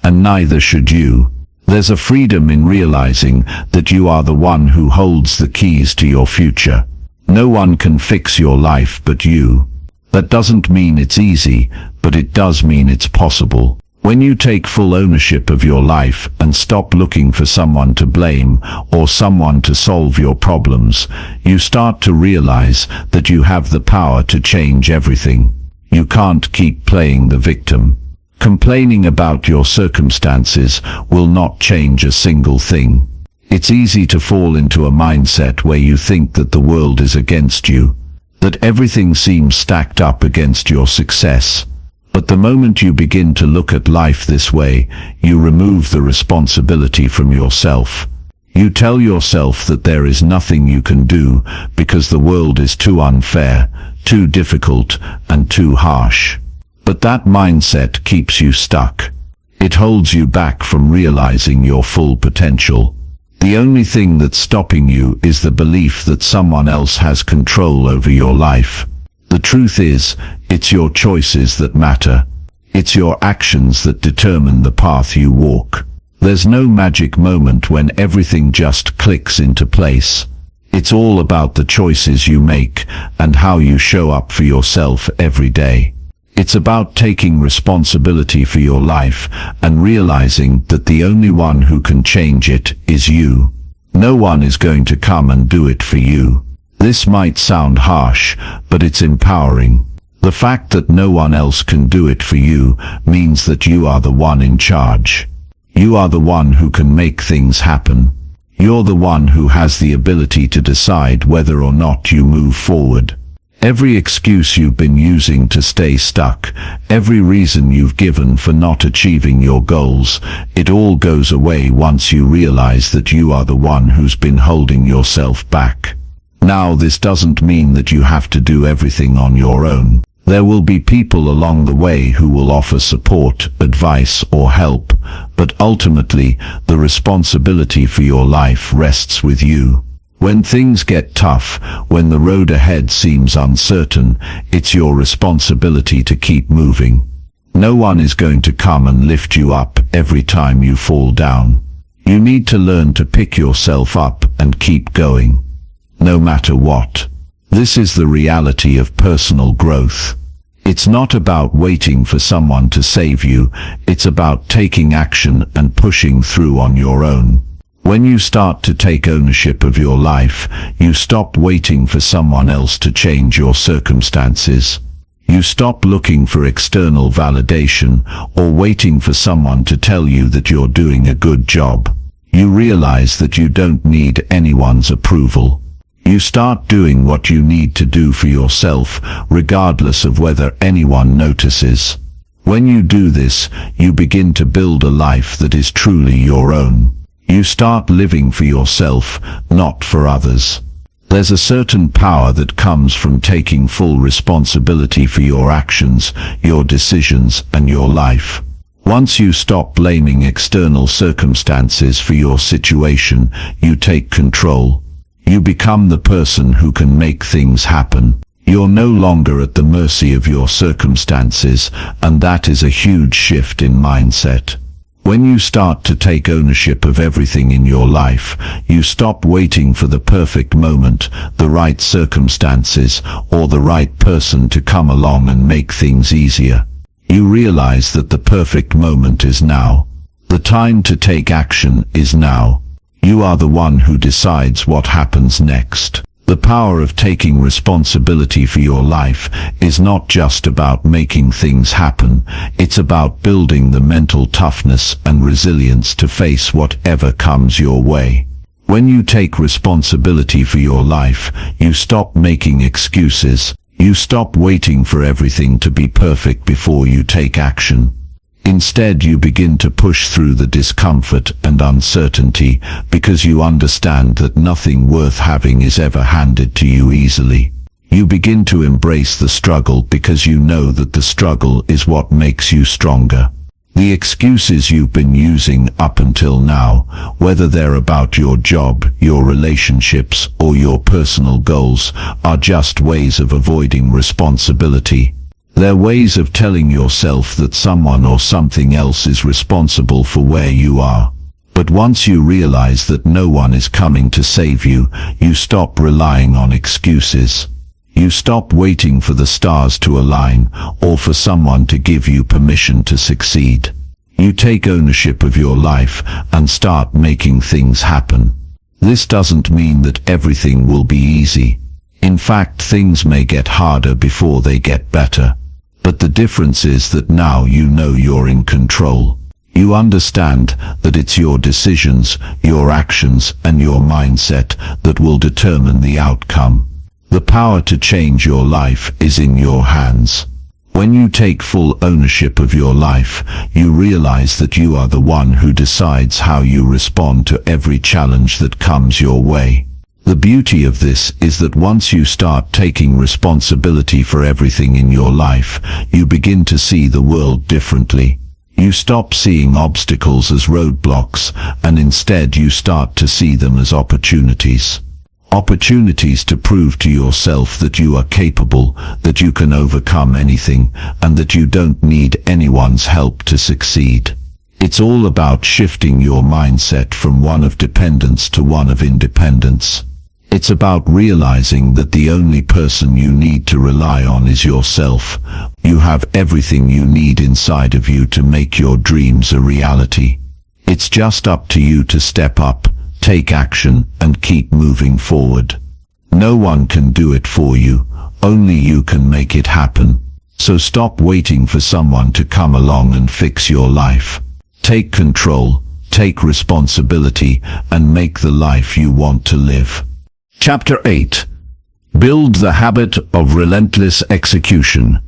and neither should you. There's a freedom in realizing that you are the one who holds the keys to your future. No one can fix your life but you. That doesn't mean it's easy, but it does mean it's possible. When you take full ownership of your life and stop looking for someone to blame or someone to solve your problems, you start to realize that you have the power to change everything. You can't keep playing the victim. Complaining about your circumstances will not change a single thing. It's easy to fall into a mindset where you think that the world is against you, that everything seems stacked up against your success. But the moment you begin to look at life this way, you remove the responsibility from yourself. You tell yourself that there is nothing you can do because the world is too unfair, too difficult, and too harsh. But that mindset keeps you stuck. It holds you back from realizing your full potential. The only thing that's stopping you is the belief that someone else has control over your life. The truth is, it's your choices that matter. It's your actions that determine the path you walk. There's no magic moment when everything just clicks into place. It's all about the choices you make and how you show up for yourself every day. It's about taking responsibility for your life and realizing that the only one who can change it is you. No one is going to come and do it for you. This might sound harsh, but it's empowering. The fact that no one else can do it for you means that you are the one in charge. You are the one who can make things happen. You're the one who has the ability to decide whether or not you move forward. Every excuse you've been using to stay stuck, every reason you've given for not achieving your goals, it all goes away once you realize that you are the one who's been holding yourself back. Now, this doesn't mean that you have to do everything on your own. There will be people along the way who will offer support, advice, or help, but ultimately, the responsibility for your life rests with you. When things get tough, when the road ahead seems uncertain, it's your responsibility to keep moving. No one is going to come and lift you up every time you fall down. You need to learn to pick yourself up and keep going, no matter what. This is the reality of personal growth. It's not about waiting for someone to save you, it's about taking action and pushing through on your own. When you start to take ownership of your life, you stop waiting for someone else to change your circumstances. You stop looking for external validation or waiting for someone to tell you that you're doing a good job. You realize that you don't need anyone's approval. You start doing what you need to do for yourself, regardless of whether anyone notices. When you do this, you begin to build a life that is truly your own. You start living for yourself, not for others. There's a certain power that comes from taking full responsibility for your actions, your decisions, and your life. Once you stop blaming external circumstances for your situation, you take control. You become the person who can make things happen. You're no longer at the mercy of your circumstances, and that is a huge shift in mindset. When you start to take ownership of everything in your life, you stop waiting for the perfect moment, the right circumstances, or the right person to come along and make things easier. You realize that the perfect moment is now. The time to take action is now. You are the one who decides what happens next. The power of taking responsibility for your life is not just about making things happen, it's about building the mental toughness and resilience to face whatever comes your way. When you take responsibility for your life, you stop making excuses. You stop waiting for everything to be perfect before you take action. Instead, you begin to push through the discomfort and uncertainty because you understand that nothing worth having is ever handed to you easily. You begin to embrace the struggle because you know that the struggle is what makes you stronger. The excuses you've been using up until now, whether they're about your job, your relationships, or your personal goals, are just ways of avoiding responsibility. They're ways of telling yourself that someone or something else is responsible for where you are. But once you realize that no one is coming to save you, you stop relying on excuses. You stop waiting for the stars to align or for someone to give you permission to succeed. You take ownership of your life and start making things happen. This doesn't mean that everything will be easy. In fact, things may get harder before they get better. But the difference is that now you know you're in control. You understand that it's your decisions, your actions, and your mindset that will determine the outcome. The power to change your life is in your hands. When you take full ownership of your life, you realize that you are the one who decides how you respond to every challenge that comes your way. The beauty of this is that once you start taking responsibility for everything in your life, you begin to see the world differently. You stop seeing obstacles as roadblocks, and instead you start to see them as opportunities. Opportunities to prove to yourself that you are capable, that you can overcome anything, and that you don't need anyone's help to succeed. It's all about shifting your mindset from one of dependence to one of independence. It's about realizing that the only person you need to rely on is yourself. You have everything you need inside of you to make your dreams a reality. It's just up to you to step up, take action, and keep moving forward. No one can do it for you, only you can make it happen. So stop waiting for someone to come along and fix your life. Take control, take responsibility, and make the life you want to live. Chapter 8. Build the habit of relentless execution.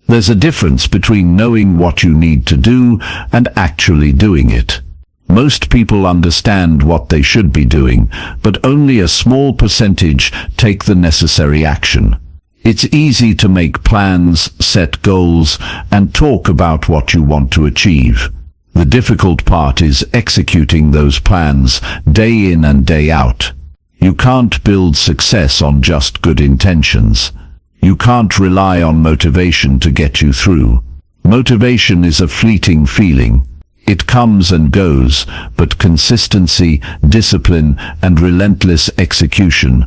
There's a difference between knowing what you need to do and actually doing it. Most people understand what they should be doing, but only a small percentage take the necessary action. It's easy to make plans, set goals, and talk about what you want to achieve. The difficult part is executing those plans day in and day out. You can't build success on just good intentions. You can't rely on motivation to get you through. Motivation is a fleeting feeling. It comes and goes, but consistency, discipline, and relentless execution,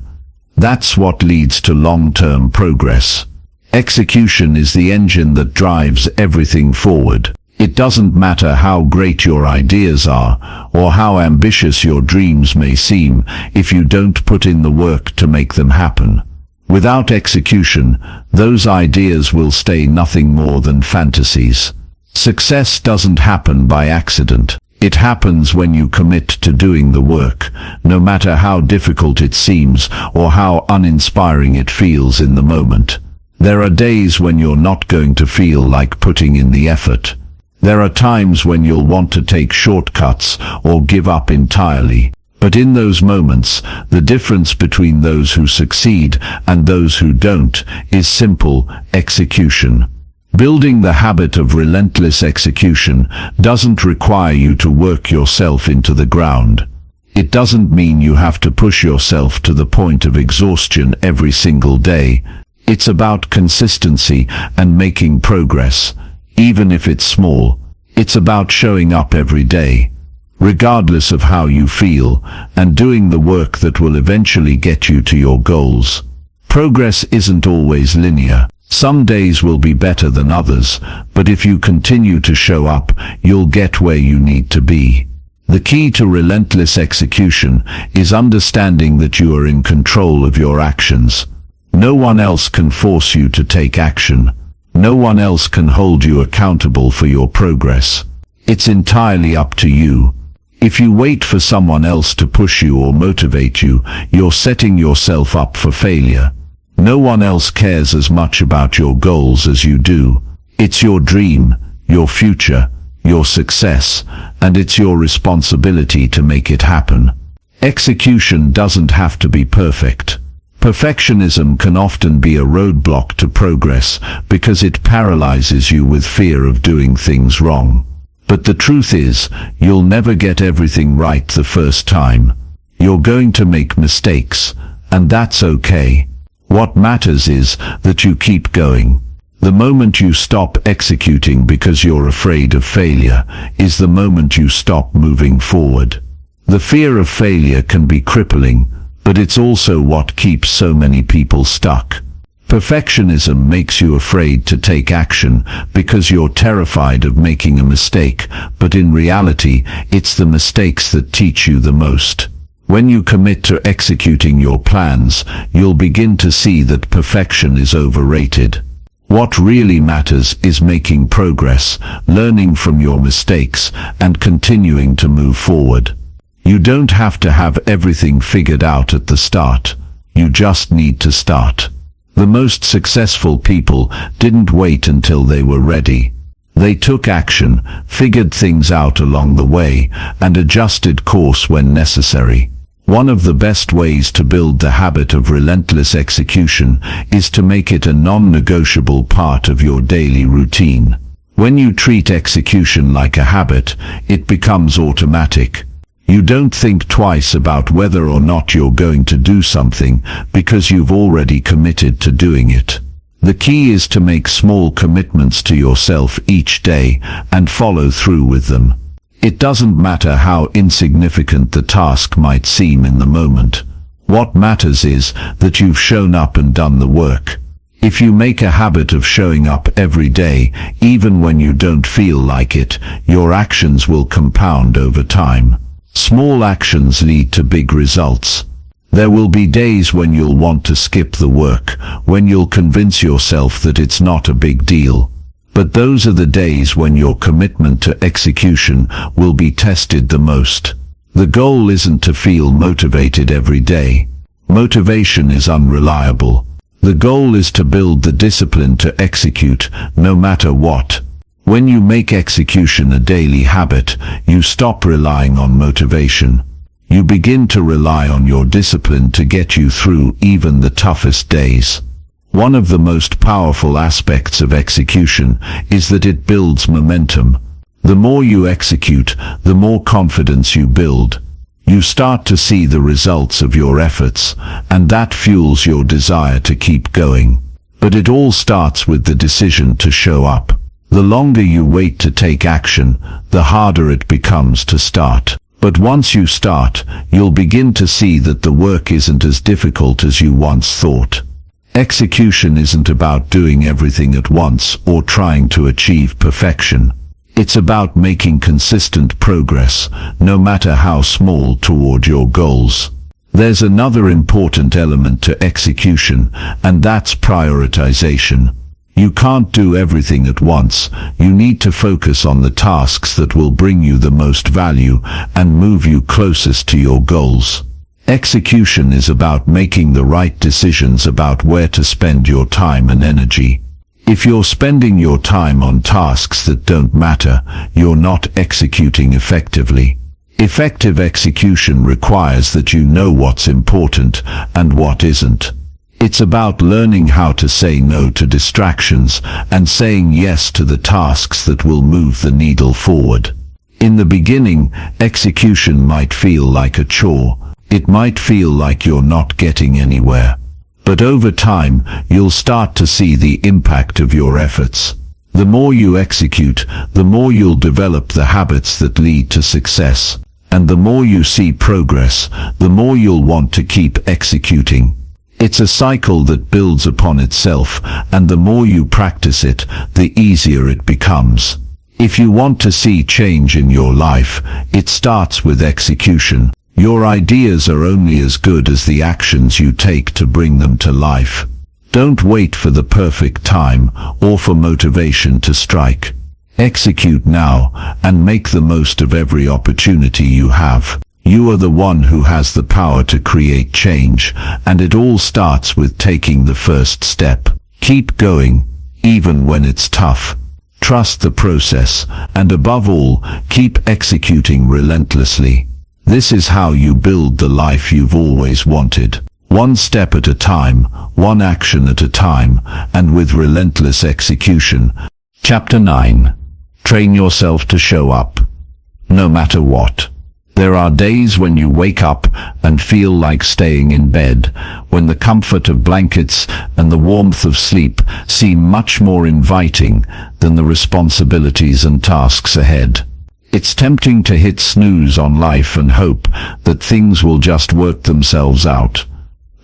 that's what leads to long-term progress. Execution is the engine that drives everything forward. It doesn't matter how great your ideas are, or how ambitious your dreams may seem, if you don't put in the work to make them happen. Without execution, those ideas will stay nothing more than fantasies. Success doesn't happen by accident. It happens when you commit to doing the work, no matter how difficult it seems or how uninspiring it feels in the moment. There are days when you're not going to feel like putting in the effort. There are times when you'll want to take shortcuts or give up entirely. But in those moments, the difference between those who succeed and those who don't is simple: execution. Building the habit of relentless execution doesn't require you to work yourself into the ground. It doesn't mean you have to push yourself to the point of exhaustion every single day. It's about consistency and making progress, even if it's small. It's about showing up every day, regardless of how you feel, and doing the work that will eventually get you to your goals. Progress isn't always linear. Some days will be better than others, but if you continue to show up, you'll get where you need to be. The key to relentless execution is understanding that you are in control of your actions. No one else can force you to take action. No one else can hold you accountable for your progress. It's entirely up to you. If you wait for someone else to push you or motivate you, you're setting yourself up for failure. No one else cares as much about your goals as you do. It's your dream, your future, your success, and it's your responsibility to make it happen. Execution doesn't have to be perfect. Perfectionism can often be a roadblock to progress because it paralyzes you with fear of doing things wrong. But the truth is, you'll never get everything right the first time. You're going to make mistakes, and that's okay. What matters is that you keep going. The moment you stop executing because you're afraid of failure is the moment you stop moving forward. The fear of failure can be crippling, but it's also what keeps so many people stuck. Perfectionism makes you afraid to take action because you're terrified of making a mistake, but in reality, it's the mistakes that teach you the most. When you commit to executing your plans, you'll begin to see that perfection is overrated. What really matters is making progress, learning from your mistakes, and continuing to move forward. You don't have to have everything figured out at the start. You just need to start. The most successful people didn't wait until they were ready. They took action, figured things out along the way, and adjusted course when necessary. One of the best ways to build the habit of relentless execution is to make it a non-negotiable part of your daily routine. When you treat execution like a habit, it becomes automatic. You don't think twice about whether or not you're going to do something because you've already committed to doing it. The key is to make small commitments to yourself each day and follow through with them. It doesn't matter how insignificant the task might seem in the moment. What matters is that you've shown up and done the work. If you make a habit of showing up every day, even when you don't feel like it, your actions will compound over time. Small actions lead to big results. There will be days when you'll want to skip the work, when you'll convince yourself that it's not a big deal. But those are the days when your commitment to execution will be tested the most. The goal isn't to feel motivated every day. Motivation is unreliable. The goal is to build the discipline to execute, no matter what. When you make execution a daily habit, you stop relying on motivation. You begin to rely on your discipline to get you through even the toughest days. One of the most powerful aspects of execution is that it builds momentum. The more you execute, the more confidence you build. You start to see the results of your efforts, and that fuels your desire to keep going. But it all starts with the decision to show up. The longer you wait to take action, the harder it becomes to start. But once you start, you'll begin to see that the work isn't as difficult as you once thought. Execution isn't about doing everything at once or trying to achieve perfection. It's about making consistent progress, no matter how small, toward your goals. There's another important element to execution, and that's prioritization. You can't do everything at once. You need to focus on the tasks that will bring you the most value and move you closest to your goals. Execution is about making the right decisions about where to spend your time and energy. If you're spending your time on tasks that don't matter, you're not executing effectively. Effective execution requires that you know what's important and what isn't. It's about learning how to say no to distractions and saying yes to the tasks that will move the needle forward. In the beginning, execution might feel like a chore. It might feel like you're not getting anywhere. But over time, you'll start to see the impact of your efforts. The more you execute, the more you'll develop the habits that lead to success. And the more you see progress, the more you'll want to keep executing. It's a cycle that builds upon itself, and the more you practice it, the easier it becomes. If you want to see change in your life, it starts with execution. Your ideas are only as good as the actions you take to bring them to life. Don't wait for the perfect time or for motivation to strike. Execute now and make the most of every opportunity you have. You are the one who has the power to create change, and it all starts with taking the first step. Keep going, even when it's tough. Trust the process, and above all, keep executing relentlessly. This is how you build the life you've always wanted. One step at a time, one action at a time, and with relentless execution. Chapter 9. Train yourself to show up, no matter what. There are days when you wake up and feel like staying in bed, when the comfort of blankets and the warmth of sleep seem much more inviting than the responsibilities and tasks ahead. It's tempting to hit snooze on life and hope that things will just work themselves out.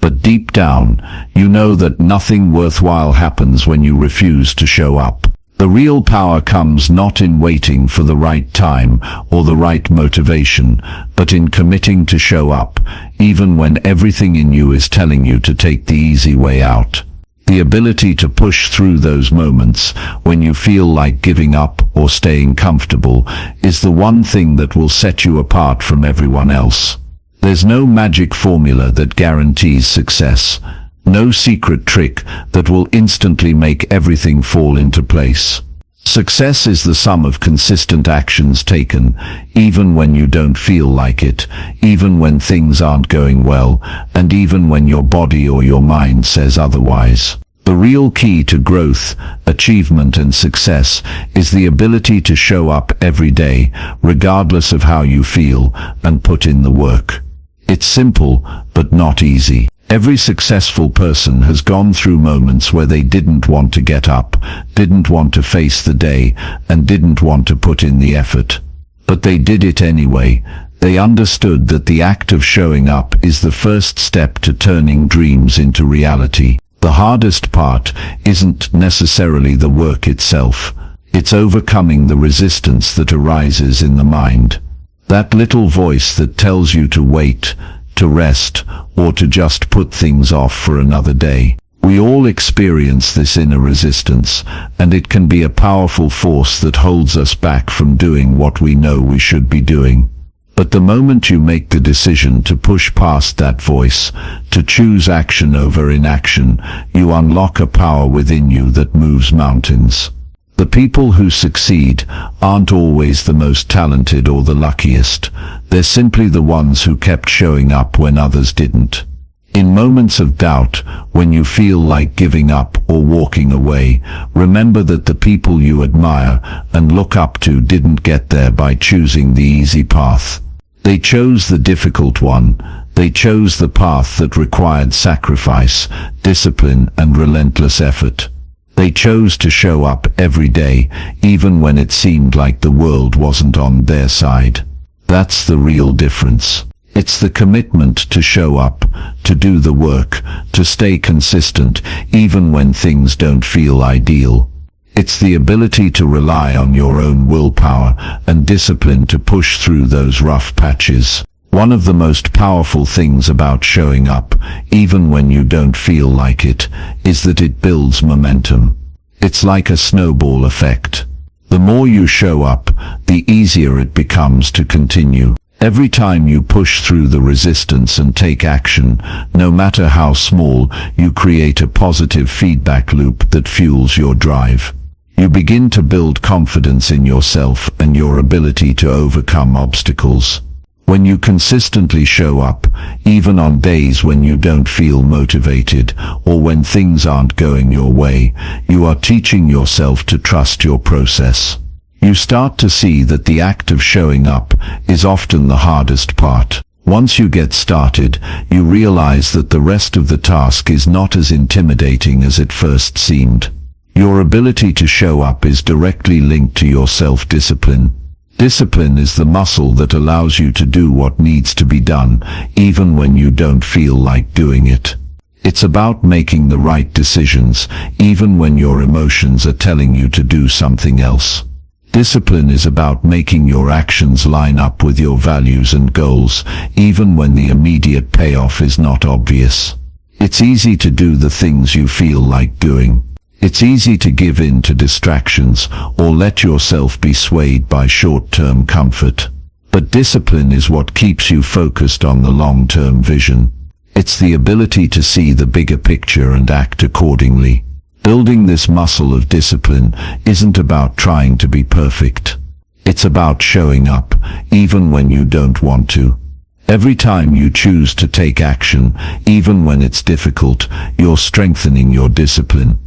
But deep down, you know that nothing worthwhile happens when you refuse to show up. The real power comes not in waiting for the right time or the right motivation, but in committing to show up, even when everything in you is telling you to take the easy way out. The ability to push through those moments when you feel like giving up or staying comfortable is the one thing that will set you apart from everyone else. There's no magic formula that guarantees success. No secret trick that will instantly make everything fall into place. Success is the sum of consistent actions taken, even when you don't feel like it, even when things aren't going well, and even when your body or your mind says otherwise. The real key to growth, achievement, and success is the ability to show up every day, regardless of how you feel, and put in the work. It's simple, but not easy. Every successful person has gone through moments where they didn't want to get up, didn't want to face the day, and didn't want to put in the effort. But they did it anyway. They understood that the act of showing up is the first step to turning dreams into reality. The hardest part isn't necessarily the work itself. It's overcoming the resistance that arises in the mind. That little voice that tells you to wait, to rest, or to just put things off for another day. We all experience this inner resistance, and it can be a powerful force that holds us back from doing what we know we should be doing. But the moment you make the decision to push past that voice, to choose action over inaction, you unlock a power within you that moves mountains. The people who succeed aren't always the most talented or the luckiest. They're simply the ones who kept showing up when others didn't. In moments of doubt, when you feel like giving up or walking away, remember that the people you admire and look up to didn't get there by choosing the easy path. They chose the difficult one. They chose the path that required sacrifice, discipline, and relentless effort. They chose to show up every day, even when it seemed like the world wasn't on their side. That's the real difference. It's the commitment to show up, to do the work, to stay consistent, even when things don't feel ideal. It's the ability to rely on your own willpower and discipline to push through those rough patches. One of the most powerful things about showing up, even when you don't feel like it, is that it builds momentum. It's like a snowball effect. The more you show up, the easier it becomes to continue. Every time you push through the resistance and take action, no matter how small, you create a positive feedback loop that fuels your drive. You begin to build confidence in yourself and your ability to overcome obstacles. When you consistently show up, even on days when you don't feel motivated or when things aren't going your way, you are teaching yourself to trust your process. You start to see that the act of showing up is often the hardest part. Once you get started, you realize that the rest of the task is not as intimidating as it first seemed. Your ability to show up is directly linked to your self-discipline. Discipline is the muscle that allows you to do what needs to be done, even when you don't feel like doing it. It's about making the right decisions, even when your emotions are telling you to do something else. Discipline is about making your actions line up with your values and goals, even when the immediate payoff is not obvious. It's easy to do the things you feel like doing. It's easy to give in to distractions or let yourself be swayed by short-term comfort. But discipline is what keeps you focused on the long-term vision. It's the ability to see the bigger picture and act accordingly. Building this muscle of discipline isn't about trying to be perfect. It's about showing up, even when you don't want to. Every time you choose to take action, even when it's difficult, you're strengthening your discipline.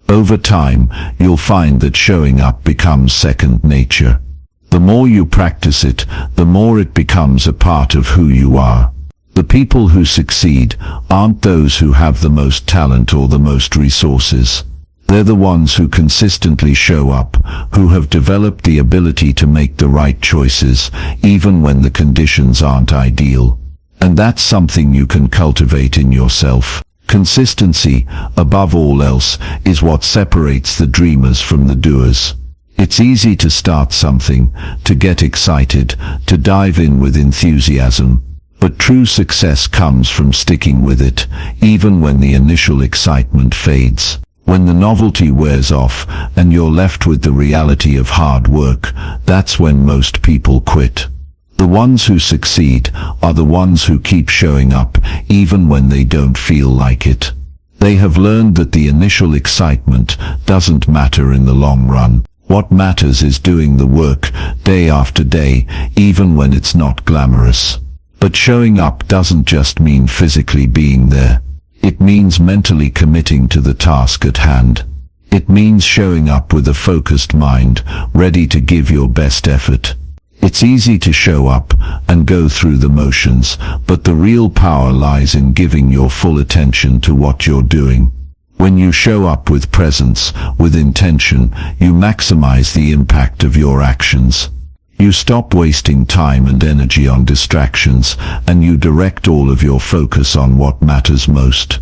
Over time, you'll find that showing up becomes second nature. The more you practice it, the more it becomes a part of who you are. The people who succeed aren't those who have the most talent or the most resources. They're the ones who consistently show up, who have developed the ability to make the right choices, even when the conditions aren't ideal. And that's something you can cultivate in yourself. Consistency, above all else, is what separates the dreamers from the doers. It's easy to start something, to get excited, to dive in with enthusiasm. But true success comes from sticking with it, even when the initial excitement fades. When the novelty wears off and you're left with the reality of hard work, that's when most people quit. The ones who succeed are the ones who keep showing up even when they don't feel like it. They have learned that the initial excitement doesn't matter in the long run. What matters is doing the work day after day, even when it's not glamorous. But showing up doesn't just mean physically being there. It means mentally committing to the task at hand. It means showing up with a focused mind, ready to give your best effort. It's easy to show up and go through the motions, but the real power lies in giving your full attention to what you're doing. When you show up with presence, with intention, you maximize the impact of your actions. You stop wasting time and energy on distractions, and you direct all of your focus on what matters most.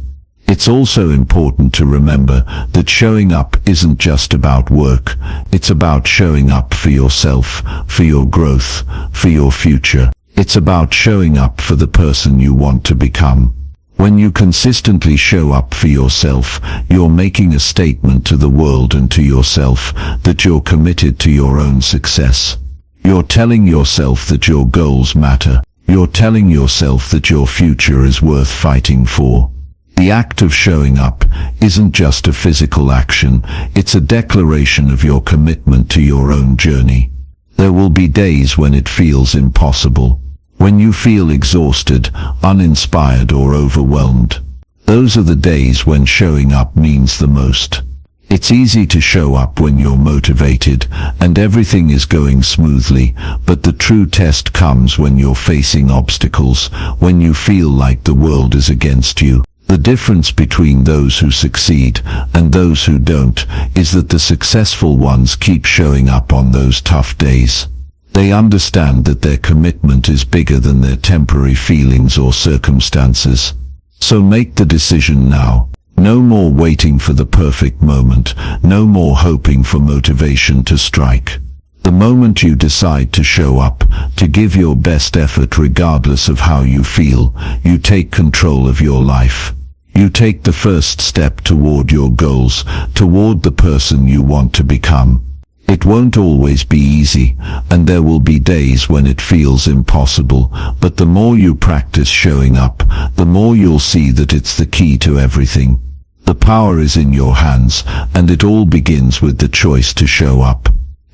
It's also important to remember that showing up isn't just about work. It's about showing up for yourself, for your growth, for your future. It's about showing up for the person you want to become. When you consistently show up for yourself, you're making a statement to the world and to yourself that you're committed to your own success. You're telling yourself that your goals matter. You're telling yourself that your future is worth fighting for. The act of showing up isn't just a physical action, it's a declaration of your commitment to your own journey. There will be days when it feels impossible, when you feel exhausted, uninspired, or overwhelmed. Those are the days when showing up means the most. It's easy to show up when you're motivated and everything is going smoothly, but the true test comes when you're facing obstacles, when you feel like the world is against you. The difference between those who succeed and those who don't is that the successful ones keep showing up on those tough days. They understand that their commitment is bigger than their temporary feelings or circumstances. So make the decision now. No more waiting for the perfect moment. No more hoping for motivation to strike. The moment you decide to show up, to give your best effort regardless of how you feel, you take control of your life. You take the first step toward your goals, toward the person you want to become. It won't always be easy, and there will be days when it feels impossible, but the more you practice showing up, the more you'll see that it's the key to everything. The power is in your hands, and it all begins with the choice to show up.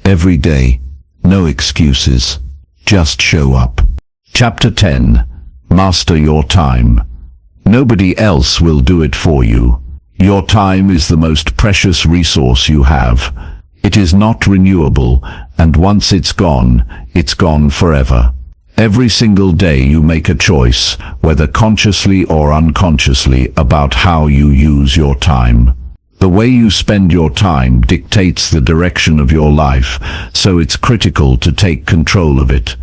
Every day, no excuses, just show up. Chapter 10. Master your time. Nobody else will do it for you. Your time is the most precious resource you have. It is not renewable, and once it's gone forever. Every single day you make a choice, whether consciously or unconsciously, about how you use your time. The way you spend your time dictates the direction of your life, so it's critical to take control of it.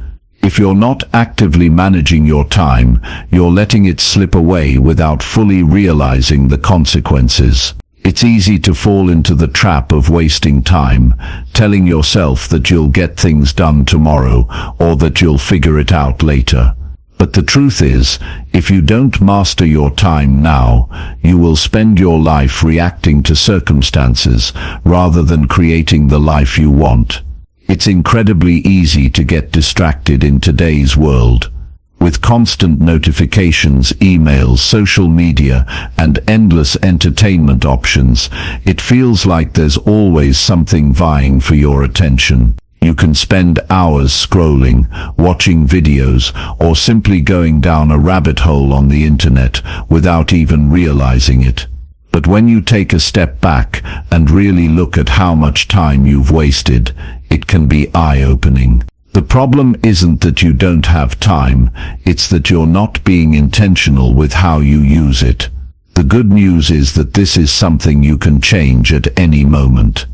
If you're not actively managing your time, you're letting it slip away without fully realizing the consequences. It's easy to fall into the trap of wasting time, telling yourself that you'll get things done tomorrow or that you'll figure it out later. But the truth is, if you don't master your time now, you will spend your life reacting to circumstances rather than creating the life you want. It's incredibly easy to get distracted in today's world. With constant notifications, emails, social media, and endless entertainment options, it feels like there's always something vying for your attention. You can spend hours scrolling, watching videos, or simply going down a rabbit hole on the internet without even realizing it. But when you take a step back and really look at how much time you've wasted, it can be eye-opening. The problem isn't that you don't have time, it's that you're not being intentional with how you use it. The good news is that this is something you can change at any moment.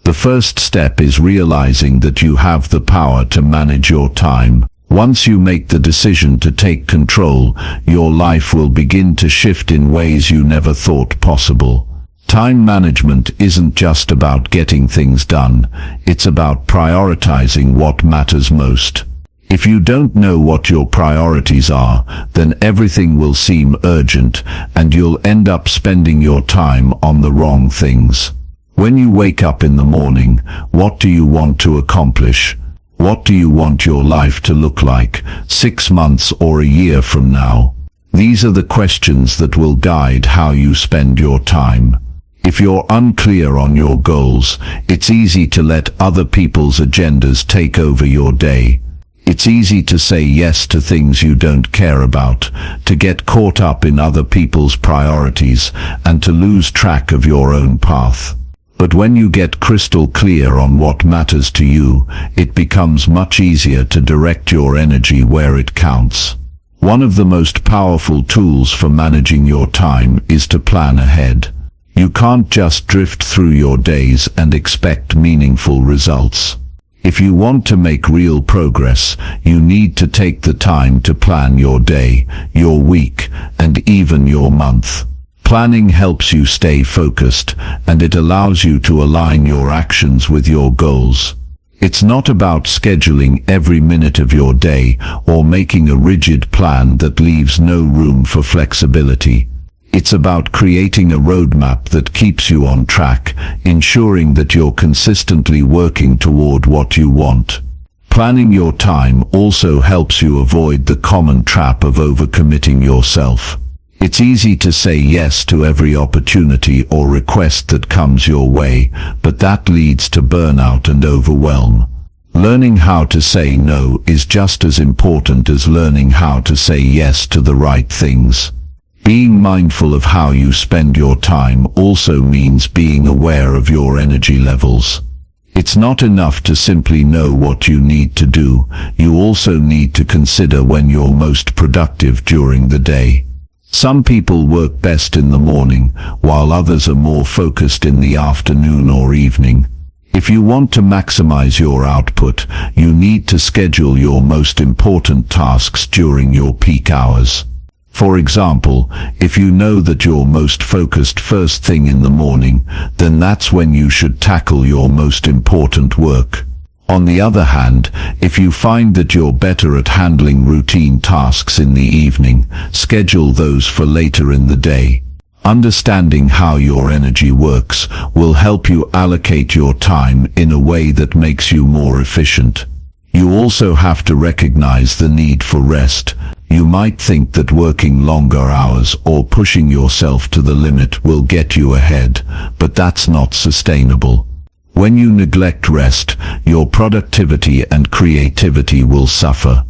The first step is realizing that you have the power to manage your time. Once you make the decision to take control, your life will begin to shift in ways you never thought possible. Time management isn't just about getting things done, it's about prioritizing what matters most. If you don't know what your priorities are, then everything will seem urgent, and you'll end up spending your time on the wrong things. When you wake up in the morning, what do you want to accomplish? What do you want your life to look like 6 months or a year from now? These are the questions that will guide how you spend your time. If you're unclear on your goals, it's easy to let other people's agendas take over your day. It's easy to say yes to things you don't care about, to get caught up in other people's priorities, and to lose track of your own path. But when you get crystal clear on what matters to you, it becomes much easier to direct your energy where it counts. One of the most powerful tools for managing your time is to plan ahead. You can't just drift through your days and expect meaningful results. If you want to make real progress, you need to take the time to plan your day, your week, and even your month. Planning helps you stay focused, and it allows you to align your actions with your goals. It's not about scheduling every minute of your day or making a rigid plan that leaves no room for flexibility. It's about creating a roadmap that keeps you on track, ensuring that you're consistently working toward what you want. Planning your time also helps you avoid the common trap of overcommitting yourself. It's easy to say yes to every opportunity or request that comes your way, but that leads to burnout and overwhelm. Learning how to say no is just as important as learning how to say yes to the right things. Being mindful of how you spend your time also means being aware of your energy levels. It's not enough to simply know what you need to do, you also need to consider when you're most productive during the day. Some people work best in the morning, while others are more focused in the afternoon or evening. If you want to maximize your output, you need to schedule your most important tasks during your peak hours. For example, if you know that you're most focused first thing in the morning, then that's when you should tackle your most important work. On the other hand, if you find that you're better at handling routine tasks in the evening, schedule those for later in the day. Understanding how your energy works will help you allocate your time in a way that makes you more efficient. You also have to recognize the need for rest. You might think that working longer hours or pushing yourself to the limit will get you ahead, but that's not sustainable. When you neglect rest, your productivity and creativity will suffer.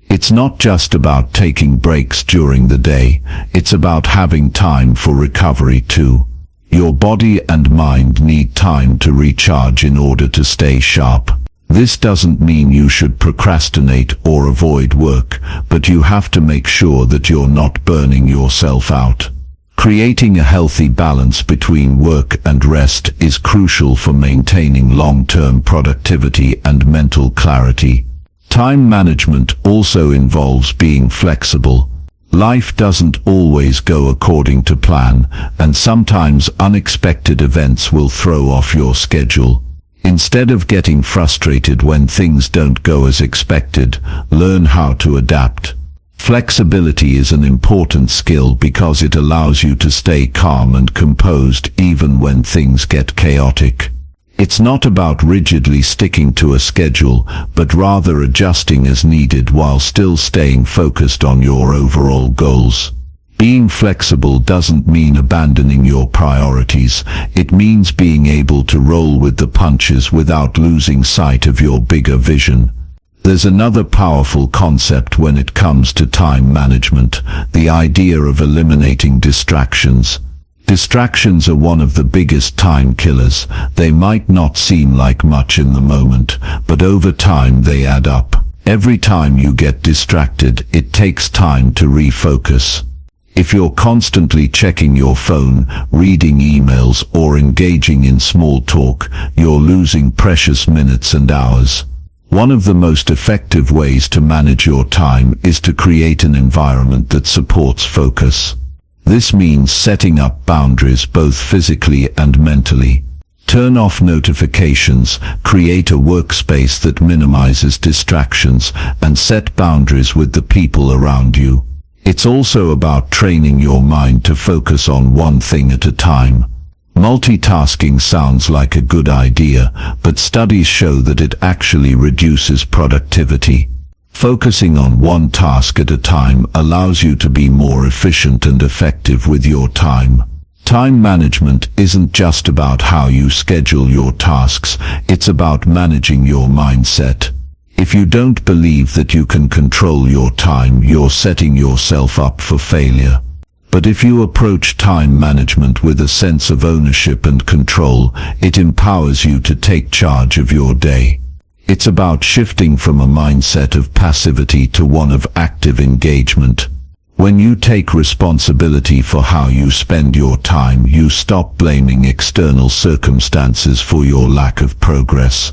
It's not just about taking breaks during the day, it's about having time for recovery too. Your body and mind need time to recharge in order to stay sharp. This doesn't mean you should procrastinate or avoid work, but you have to make sure that you're not burning yourself out. Creating a healthy balance between work and rest is crucial for maintaining long-term productivity and mental clarity. Time management also involves being flexible. Life doesn't always go according to plan, and sometimes unexpected events will throw off your schedule. Instead of getting frustrated when things don't go as expected, learn how to adapt. Flexibility is an important skill because it allows you to stay calm and composed even when things get chaotic. It's not about rigidly sticking to a schedule, but rather adjusting as needed while still staying focused on your overall goals. Being flexible doesn't mean abandoning your priorities, it means being able to roll with the punches without losing sight of your bigger vision. There's another powerful concept when it comes to time management, the idea of eliminating distractions. Distractions are one of the biggest time killers. They might not seem like much in the moment, but over time they add up. Every time you get distracted, it takes time to refocus. If you're constantly checking your phone, reading emails, or engaging in small talk, you're losing precious minutes and hours. One of the most effective ways to manage your time is to create an environment that supports focus. This means setting up boundaries both physically and mentally. Turn off notifications, create a workspace that minimizes distractions, and set boundaries with the people around you. It's also about training your mind to focus on one thing at a time. Multitasking sounds like a good idea, but studies show that it actually reduces productivity. Focusing on one task at a time allows you to be more efficient and effective with your time. Time management isn't just about how you schedule your tasks, it's about managing your mindset. If you don't believe that you can control your time, you're setting yourself up for failure. But if you approach time management with a sense of ownership and control, it empowers you to take charge of your day. It's about shifting from a mindset of passivity to one of active engagement. When you take responsibility for how you spend your time, you stop blaming external circumstances for your lack of progress.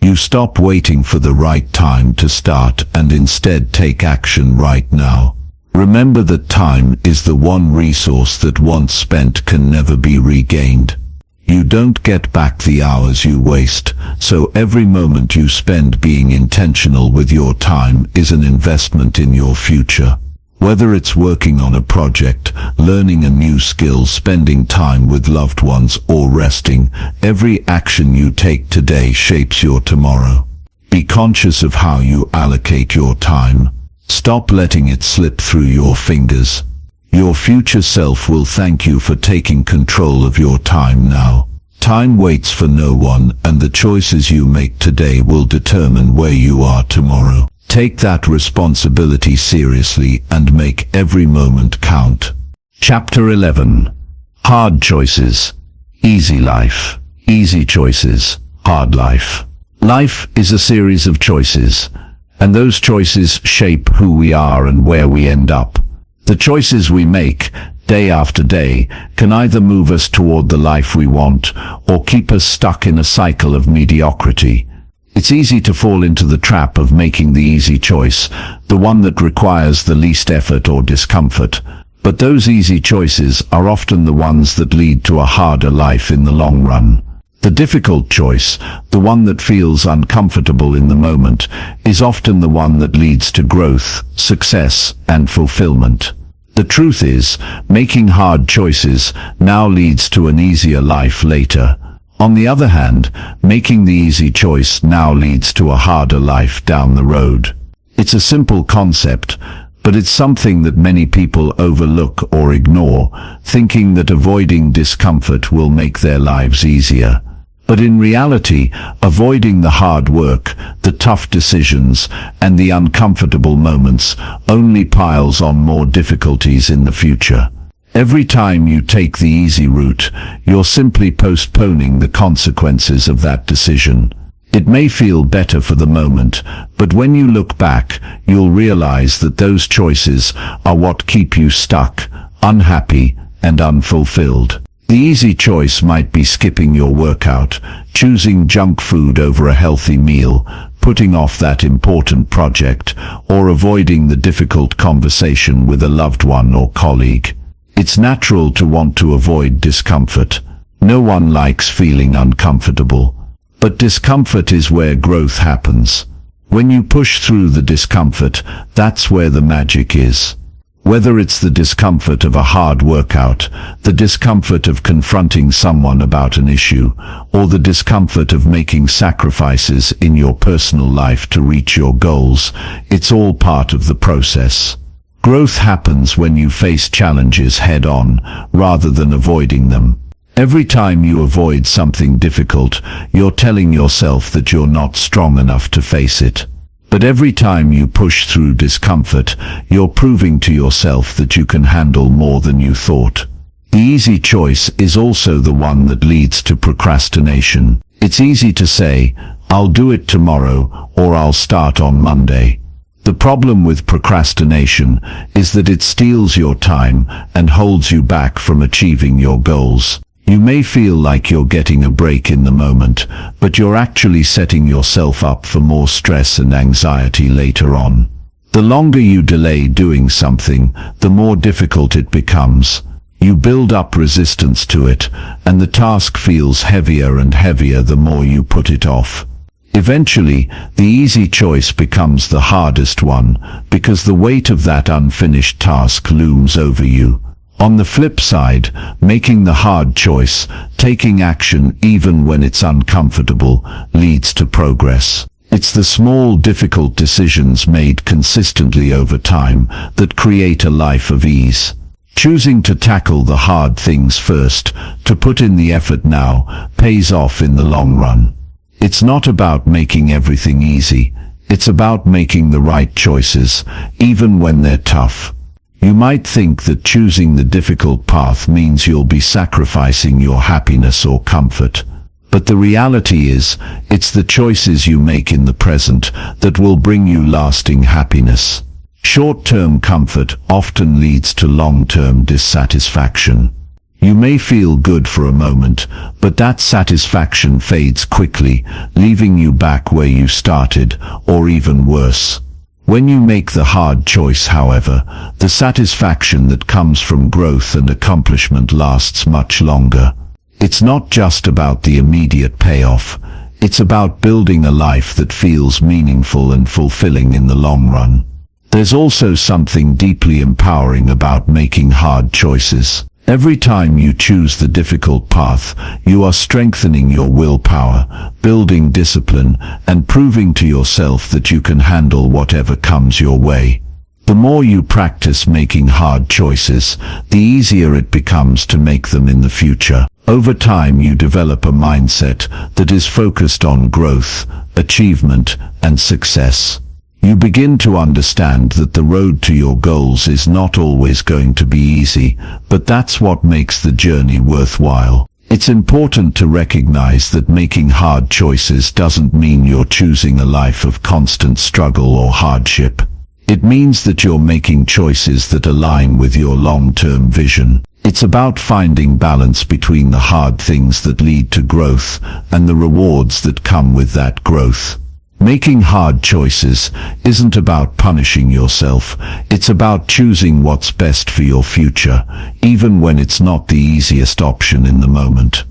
You stop waiting for the right time to start and instead take action right now. Remember that time is the one resource that once spent can never be regained. You don't get back the hours you waste, so every moment you spend being intentional with your time is an investment in your future. Whether it's working on a project, learning a new skill, spending time with loved ones, or resting, every action you take today shapes your tomorrow. Be conscious of how you allocate your time. Stop letting it slip through your fingers. Your future self will thank you for taking control of your time now. Time waits for no one, and the choices you make today will determine where you are tomorrow. Take that responsibility seriously and make every moment count. Chapter 11. Hard choices. Easy life. Easy choices. Hard life. Life is a series of choices, and those choices shape who we are and where we end up. The choices we make, day after day, can either move us toward the life we want or keep us stuck in a cycle of mediocrity. It's easy to fall into the trap of making the easy choice, the one that requires the least effort or discomfort. But those easy choices are often the ones that lead to a harder life in the long run. The difficult choice, the one that feels uncomfortable in the moment, is often the one that leads to growth, success, and fulfillment. The truth is, making hard choices now leads to an easier life later. On the other hand, making the easy choice now leads to a harder life down the road. It's a simple concept, but it's something that many people overlook or ignore, thinking that avoiding discomfort will make their lives easier. But in reality, avoiding the hard work, the tough decisions, and the uncomfortable moments only piles on more difficulties in the future. Every time you take the easy route, you're simply postponing the consequences of that decision. It may feel better for the moment, but when you look back, you'll realize that those choices are what keep you stuck, unhappy, and unfulfilled. The easy choice might be skipping your workout, choosing junk food over a healthy meal, putting off that important project, or avoiding the difficult conversation with a loved one or colleague. It's natural to want to avoid discomfort. No one likes feeling uncomfortable. But discomfort is where growth happens. When you push through the discomfort, that's where the magic is. Whether it's the discomfort of a hard workout, the discomfort of confronting someone about an issue, or the discomfort of making sacrifices in your personal life to reach your goals, it's all part of the process. Growth happens when you face challenges head-on, rather than avoiding them. Every time you avoid something difficult, you're telling yourself that you're not strong enough to face it. But every time you push through discomfort, you're proving to yourself that you can handle more than you thought. The easy choice is also the one that leads to procrastination. It's easy to say, "I'll do it tomorrow," or "I'll start on Monday." The problem with procrastination is that it steals your time and holds you back from achieving your goals. You may feel like you're getting a break in the moment, but you're actually setting yourself up for more stress and anxiety later on. The longer you delay doing something, the more difficult it becomes. You build up resistance to it, and the task feels heavier and heavier the more you put it off. Eventually, the easy choice becomes the hardest one, because the weight of that unfinished task looms over you. On the flip side, making the hard choice, taking action even when it's uncomfortable, leads to progress. It's the small, difficult decisions made consistently over time that create a life of ease. Choosing to tackle the hard things first, to put in the effort now, pays off in the long run. It's not about making everything easy. It's about making the right choices, even when they're tough. You might think that choosing the difficult path means you'll be sacrificing your happiness or comfort. But the reality is, it's the choices you make in the present that will bring you lasting happiness. Short-term comfort often leads to long-term dissatisfaction. You may feel good for a moment, but that satisfaction fades quickly, leaving you back where you started, or even worse. When you make the hard choice, however, the satisfaction that comes from growth and accomplishment lasts much longer. It's not just about the immediate payoff. It's about building a life that feels meaningful and fulfilling in the long run. There's also something deeply empowering about making hard choices. Every time you choose the difficult path, you are strengthening your willpower, building discipline, and proving to yourself that you can handle whatever comes your way. The more you practice making hard choices, the easier it becomes to make them in the future. Over time, you develop a mindset that is focused on growth, achievement, and success. You begin to understand that the road to your goals is not always going to be easy, but that's what makes the journey worthwhile. It's important to recognize that making hard choices doesn't mean you're choosing a life of constant struggle or hardship. It means that you're making choices that align with your long-term vision. It's about finding balance between the hard things that lead to growth and the rewards that come with that growth. Making hard choices isn't about punishing yourself, it's about choosing what's best for your future, even when it's not the easiest option in the moment.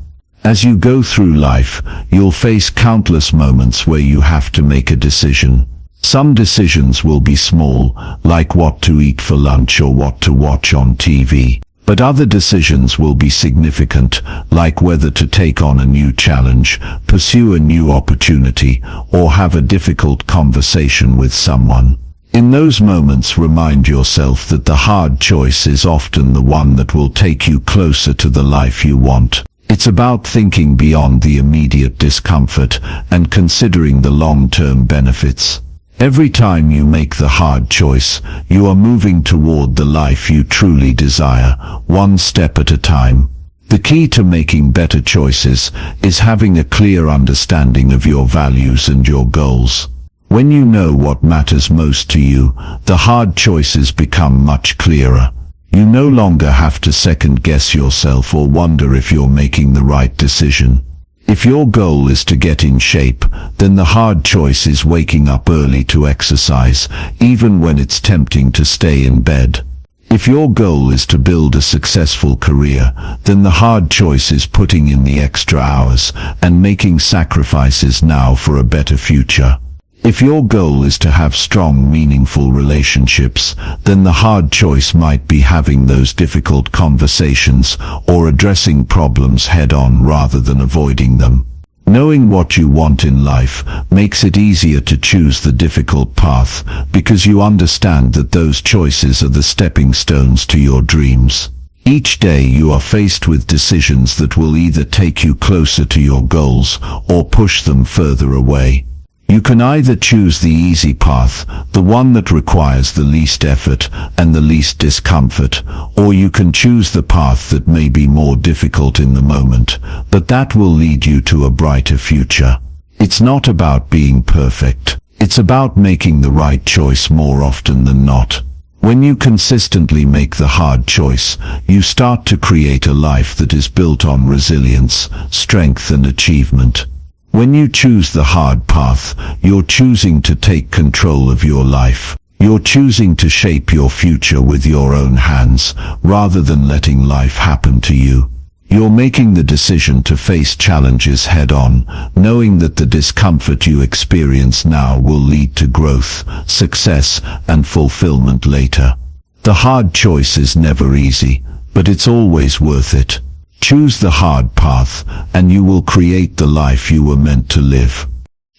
As you go through life, you'll face countless moments where you have to make a decision. Some decisions will be small, like what to eat for lunch or what to watch on TV. But other decisions will be significant, like whether to take on a new challenge, pursue a new opportunity, or have a difficult conversation with someone. In those moments, remind yourself that the hard choice is often the one that will take you closer to the life you want. It's about thinking beyond the immediate discomfort and considering the long-term benefits. Every time you make the hard choice, you are moving toward the life you truly desire, one step at a time. The key to making better choices is having a clear understanding of your values and your goals. When you know what matters most to you, the hard choices become much clearer. You no longer have to second-guess yourself or wonder if you're making the right decision. If your goal is to get in shape, then the hard choice is waking up early to exercise, even when it's tempting to stay in bed. If your goal is to build a successful career, then the hard choice is putting in the extra hours and making sacrifices now for a better future. If your goal is to have strong, meaningful relationships, then the hard choice might be having those difficult conversations or addressing problems head-on rather than avoiding them. Knowing what you want in life makes it easier to choose the difficult path because you understand that those choices are the stepping stones to your dreams. Each day you are faced with decisions that will either take you closer to your goals or push them further away. You can either choose the easy path, the one that requires the least effort and the least discomfort, or you can choose the path that may be more difficult in the moment, but that will lead you to a brighter future. It's not about being perfect. It's about making the right choice more often than not. When you consistently make the hard choice, you start to create a life that is built on resilience, strength, and achievement. When you choose the hard path, you're choosing to take control of your life. You're choosing to shape your future with your own hands, rather than letting life happen to you. You're making the decision to face challenges head-on, knowing that the discomfort you experience now will lead to growth, success, and fulfillment later. The hard choice is never easy, but it's always worth it. Choose the hard path, and you will create the life you were meant to live.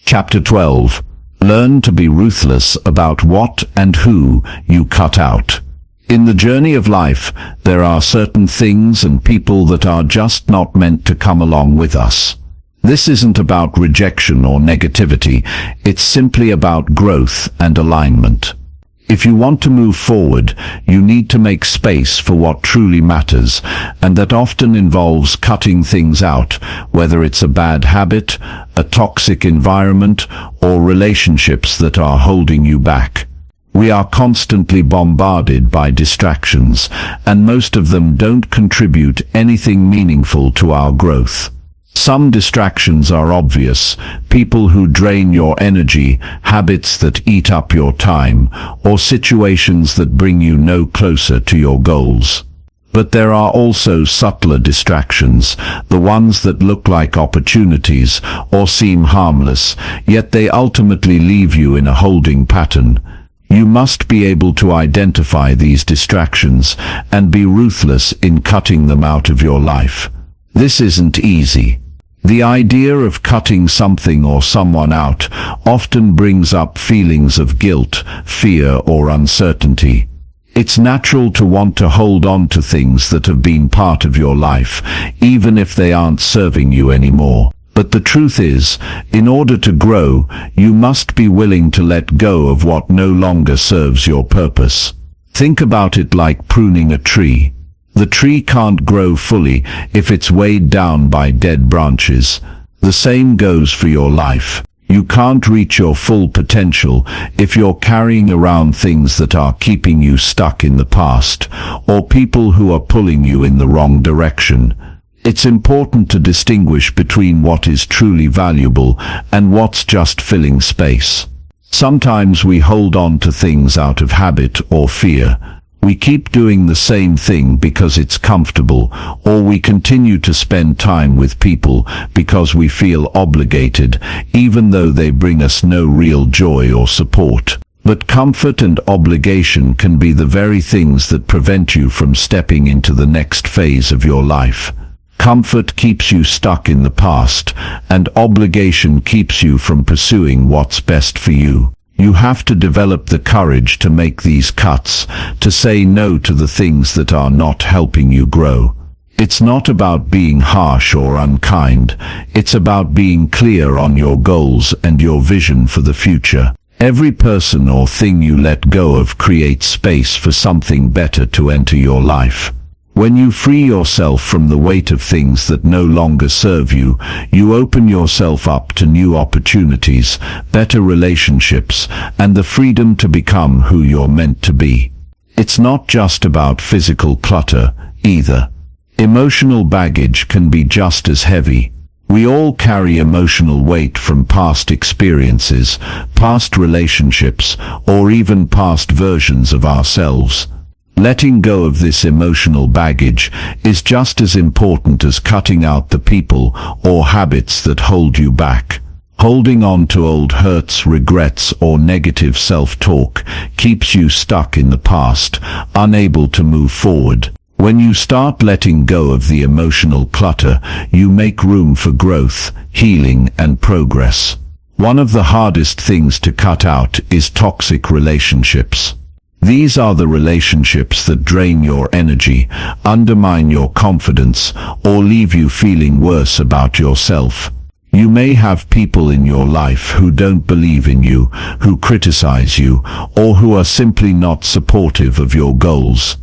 Chapter 12. Learn to be ruthless about what and who you cut out. In the journey of life, there are certain things and people that are just not meant to come along with us. This isn't about rejection or negativity, it's simply about growth and alignment. If you want to move forward, you need to make space for what truly matters, and that often involves cutting things out, whether it's a bad habit, a toxic environment, or relationships that are holding you back. We are constantly bombarded by distractions, and most of them don't contribute anything meaningful to our growth. Some distractions are obvious: people who drain your energy, habits that eat up your time, or situations that bring you no closer to your goals. But there are also subtler distractions, the ones that look like opportunities or seem harmless, yet they ultimately leave you in a holding pattern. You must be able to identify these distractions and be ruthless in cutting them out of your life. This isn't easy. The idea of cutting something or someone out often brings up feelings of guilt, fear, or uncertainty. It's natural to want to hold on to things that have been part of your life, even if they aren't serving you anymore. But the truth is, in order to grow, you must be willing to let go of what no longer serves your purpose. Think about it like pruning a tree. The tree can't grow fully if it's weighed down by dead branches. The same goes for your life. You can't reach your full potential if you're carrying around things that are keeping you stuck in the past, or people who are pulling you in the wrong direction. It's important to distinguish between what is truly valuable and what's just filling space. Sometimes we hold on to things out of habit or fear. We keep doing the same thing because it's comfortable, or we continue to spend time with people because we feel obligated, even though they bring us no real joy or support. But comfort and obligation can be the very things that prevent you from stepping into the next phase of your life. Comfort keeps you stuck in the past, and obligation keeps you from pursuing what's best for you. You have to develop the courage to make these cuts, to say no to the things that are not helping you grow. It's not about being harsh or unkind. It's about being clear on your goals and your vision for the future. Every person or thing you let go of creates space for something better to enter your life. When you free yourself from the weight of things that no longer serve you, you open yourself up to new opportunities, better relationships, and the freedom to become who you're meant to be. It's not just about physical clutter, either. Emotional baggage can be just as heavy. We all carry emotional weight from past experiences, past relationships, or even past versions of ourselves. Letting go of this emotional baggage is just as important as cutting out the people or habits that hold you back. Holding on to old hurts, regrets, or negative self-talk keeps you stuck in the past, unable to move forward. When you start letting go of the emotional clutter, you make room for growth, healing, and progress. One of the hardest things to cut out is toxic relationships. These are the relationships that drain your energy, undermine your confidence, or leave you feeling worse about yourself. You may have people in your life who don't believe in you, who criticize you, or who are simply not supportive of your goals.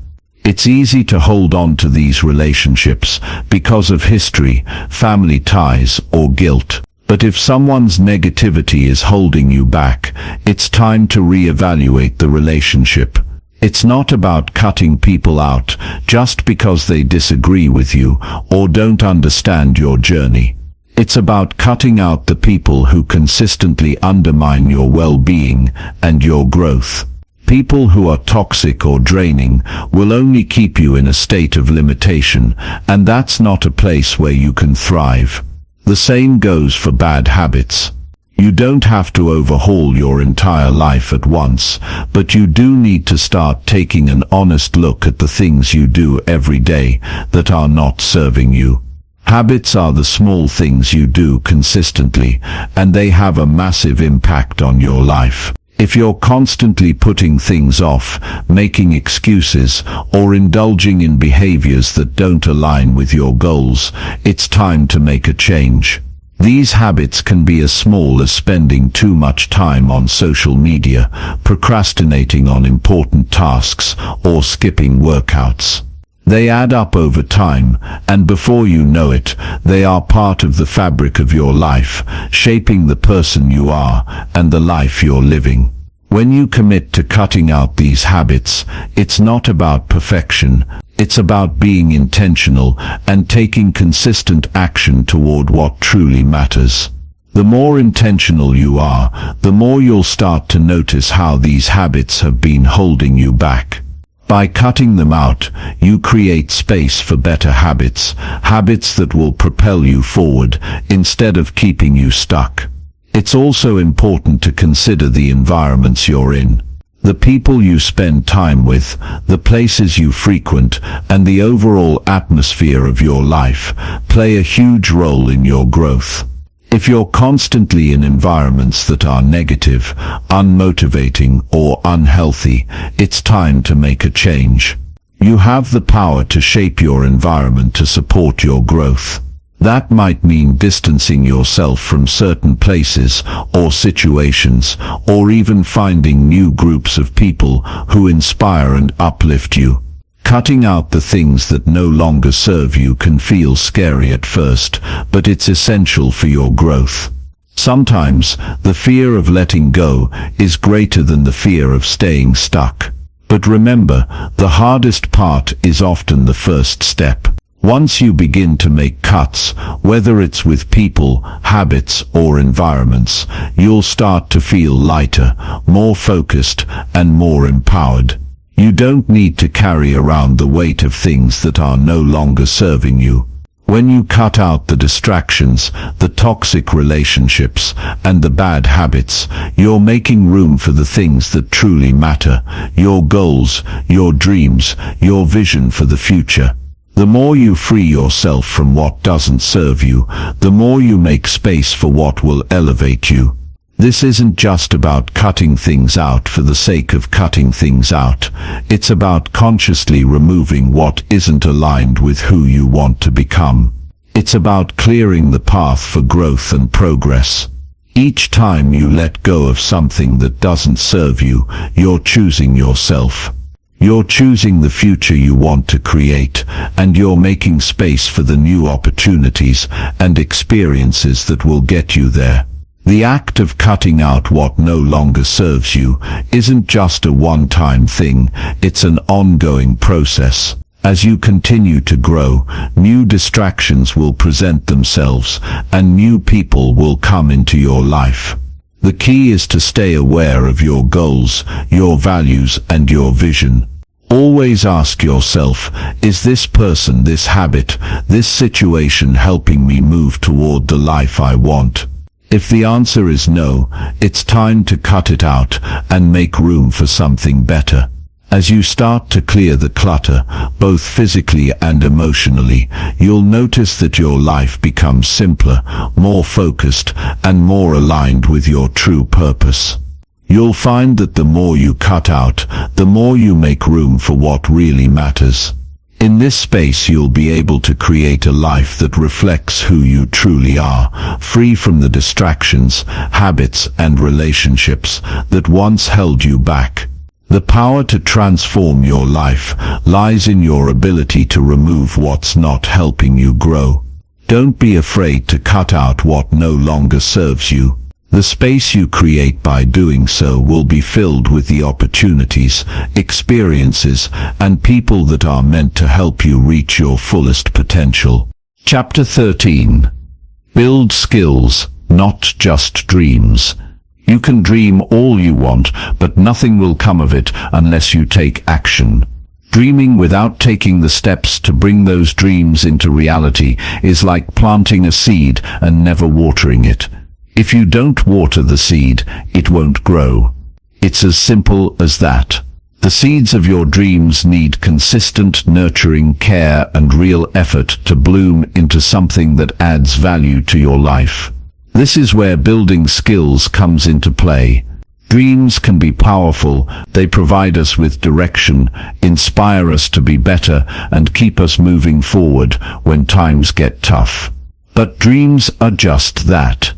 It's easy to hold on to these relationships because of history, family ties, or guilt. But if someone's negativity is holding you back, it's time to reevaluate the relationship. It's not about cutting people out just because they disagree with you or don't understand your journey. It's about cutting out the people who consistently undermine your well-being and your growth. People who are toxic or draining will only keep you in a state of limitation, and that's not a place where you can thrive. The same goes for bad habits. You don't have to overhaul your entire life at once, but you do need to start taking an honest look at the things you do every day that are not serving you. Habits are the small things you do consistently, and they have a massive impact on your life. If you're constantly putting things off, making excuses, or indulging in behaviors that don't align with your goals, it's time to make a change. These habits can be as small as spending too much time on social media, procrastinating on important tasks, or skipping workouts. They add up over time, and before you know it, they are part of the fabric of your life, shaping the person you are and the life you're living. When you commit to cutting out these habits, it's not about perfection, it's about being intentional and taking consistent action toward what truly matters. The more intentional you are, the more you'll start to notice how these habits have been holding you back. By cutting them out, you create space for better habits, habits that will propel you forward instead of keeping you stuck. It's also important to consider the environments you're in. The people you spend time with, the places you frequent, and the overall atmosphere of your life play a huge role in your growth. If you're constantly in environments that are negative, unmotivating, or unhealthy, it's time to make a change. You have the power to shape your environment to support your growth. That might mean distancing yourself from certain places or situations, or even finding new groups of people who inspire and uplift you. Cutting out the things that no longer serve you can feel scary at first, but it's essential for your growth. Sometimes, the fear of letting go is greater than the fear of staying stuck. But remember, the hardest part is often the first step. Once you begin to make cuts, whether it's with people, habits, or environments, you'll start to feel lighter, more focused, and more empowered. You don't need to carry around the weight of things that are no longer serving you. When you cut out the distractions, the toxic relationships, and the bad habits, you're making room for the things that truly matter, your goals, your dreams, your vision for the future. The more you free yourself from what doesn't serve you, the more you make space for what will elevate you. This isn't just about cutting things out for the sake of cutting things out. It's about consciously removing what isn't aligned with who you want to become. It's about clearing the path for growth and progress. Each time you let go of something that doesn't serve you, you're choosing yourself. You're choosing the future you want to create, and you're making space for the new opportunities and experiences that will get you there. The act of cutting out what no longer serves you isn't just a one-time thing, it's an ongoing process. As you continue to grow, new distractions will present themselves, and new people will come into your life. The key is to stay aware of your goals, your values, and your vision. Always ask yourself, is this person, this habit, this situation helping me move toward the life I want? If the answer is no, it's time to cut it out and make room for something better. As you start to clear the clutter, both physically and emotionally, you'll notice that your life becomes simpler, more focused, and more aligned with your true purpose. You'll find that the more you cut out, the more you make room for what really matters. In this space you'll be able to create a life that reflects who you truly are, free from the distractions, habits, and relationships that once held you back. The power to transform your life lies in your ability to remove what's not helping you grow. Don't be afraid to cut out what no longer serves you. The space you create by doing so will be filled with the opportunities, experiences, and people that are meant to help you reach your fullest potential. Chapter 13. Build skills, not just dreams. You can dream all you want, but nothing will come of it unless you take action. Dreaming without taking the steps to bring those dreams into reality is like planting a seed and never watering it. If you don't water the seed, it won't grow. It's as simple as that. The seeds of your dreams need consistent nurturing, care, and real effort to bloom into something that adds value to your life. This is where building skills comes into play. Dreams can be powerful. They provide us with direction, inspire us to be better, and keep us moving forward when times get tough. But dreams are just that.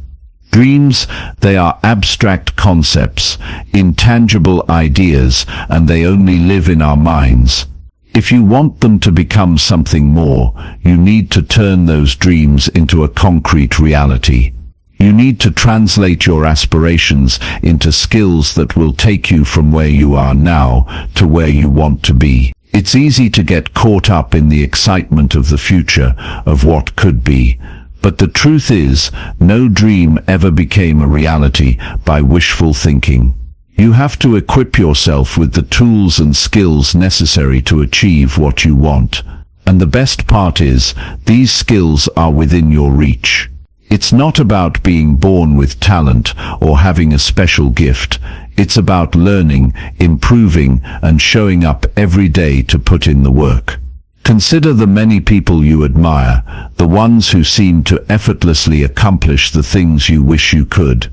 Dreams, they are abstract concepts, intangible ideas, and they only live in our minds. If you want them to become something more, you need to turn those dreams into a concrete reality. You need to translate your aspirations into skills that will take you from where you are now to where you want to be. It's easy to get caught up in the excitement of the future, of what could be. But the truth is, no dream ever became a reality by wishful thinking. You have to equip yourself with the tools and skills necessary to achieve what you want. And the best part is, these skills are within your reach. It's not about being born with talent or having a special gift. It's about learning, improving, and showing up every day to put in the work. Consider the many people you admire, the ones who seem to effortlessly accomplish the things you wish you could.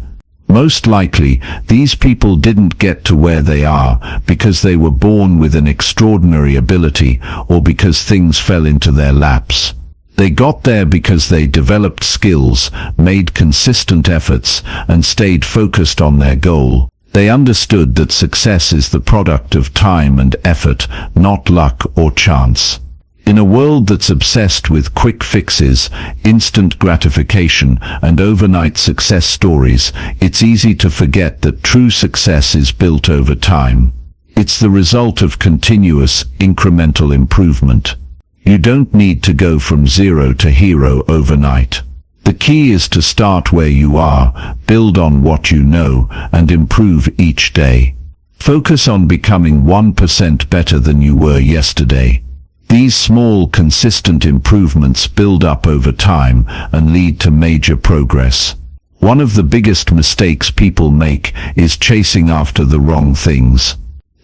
Most likely, these people didn't get to where they are because they were born with an extraordinary ability or because things fell into their laps. They got there because they developed skills, made consistent efforts, and stayed focused on their goal. They understood that success is the product of time and effort, not luck or chance. In a world that's obsessed with quick fixes, instant gratification, and overnight success stories, it's easy to forget that true success is built over time. It's the result of continuous, incremental improvement. You don't need to go from zero to hero overnight. The key is to start where you are, build on what you know, and improve each day. Focus on becoming 1% better than you were yesterday. These small, consistent improvements build up over time and lead to major progress. One of the biggest mistakes people make is chasing after the wrong things.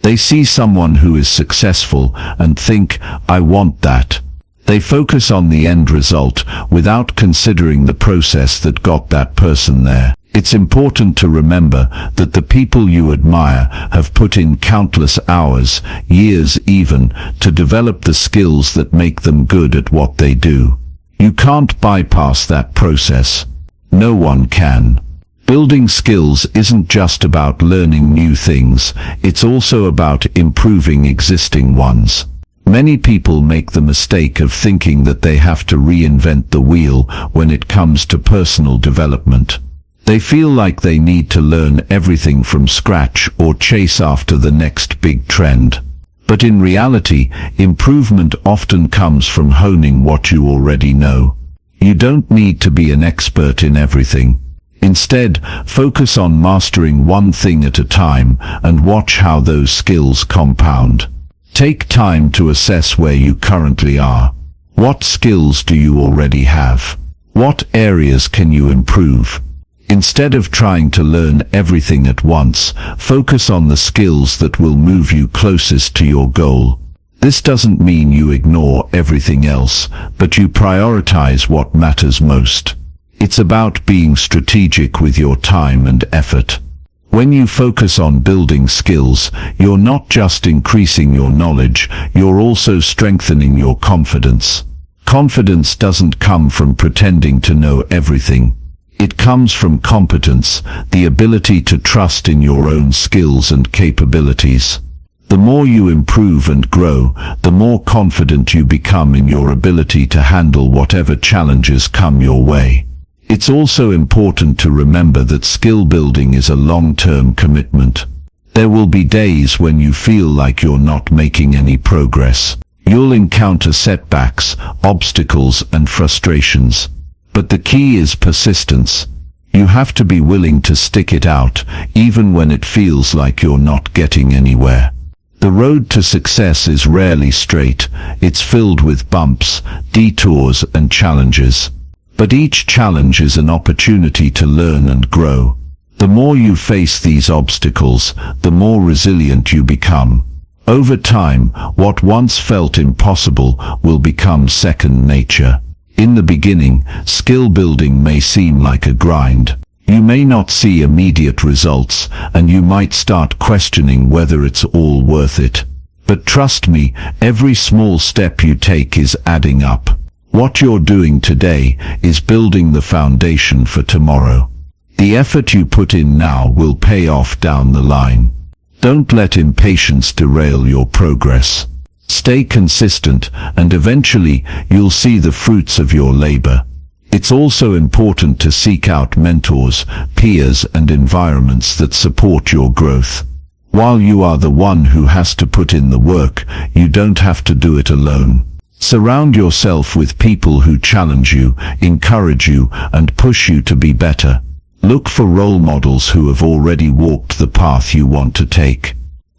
They see someone who is successful and think, I want that. They focus on the end result without considering the process that got that person there. It's important to remember that the people you admire have put in countless hours, years even, to develop the skills that make them good at what they do. You can't bypass that process. No one can. Building skills isn't just about learning new things, it's also about improving existing ones. Many people make the mistake of thinking that they have to reinvent the wheel when it comes to personal development. They feel like they need to learn everything from scratch or chase after the next big trend. But in reality, improvement often comes from honing what you already know. You don't need to be an expert in everything. Instead, focus on mastering one thing at a time and watch how those skills compound. Take time to assess where you currently are. What skills do you already have? What areas can you improve? Instead of trying to learn everything at once, focus on the skills that will move you closest to your goal. This doesn't mean you ignore everything else, but you prioritize what matters most. It's about being strategic with your time and effort. When you focus on building skills, you're not just increasing your knowledge, you're also strengthening your confidence. Confidence doesn't come from pretending to know everything. It comes from competence, the ability to trust in your own skills and capabilities. The more you improve and grow, the more confident you become in your ability to handle whatever challenges come your way. It's also important to remember that skill building is a long-term commitment. There will be days when you feel like you're not making any progress. You'll encounter setbacks, obstacles, and frustrations. But the key is persistence. You have to be willing to stick it out, even when it feels like you're not getting anywhere. The road to success is rarely straight. It's filled with bumps, detours, and challenges. But each challenge is an opportunity to learn and grow. The more you face these obstacles, the more resilient you become. Over time, what once felt impossible will become second nature. In the beginning, skill building may seem like a grind. You may not see immediate results, and you might start questioning whether it's all worth it. But trust me, every small step you take is adding up. What you're doing today is building the foundation for tomorrow. The effort you put in now will pay off down the line. Don't let impatience derail your progress. Stay consistent, and eventually you'll see the fruits of your labor. It's also important to seek out mentors, peers, and environments that support your growth. While you are the one who has to put in the work, you don't have to do it alone. Surround yourself with people who challenge you, encourage you, and push you to be better. Look for role models who have already walked the path you want to take.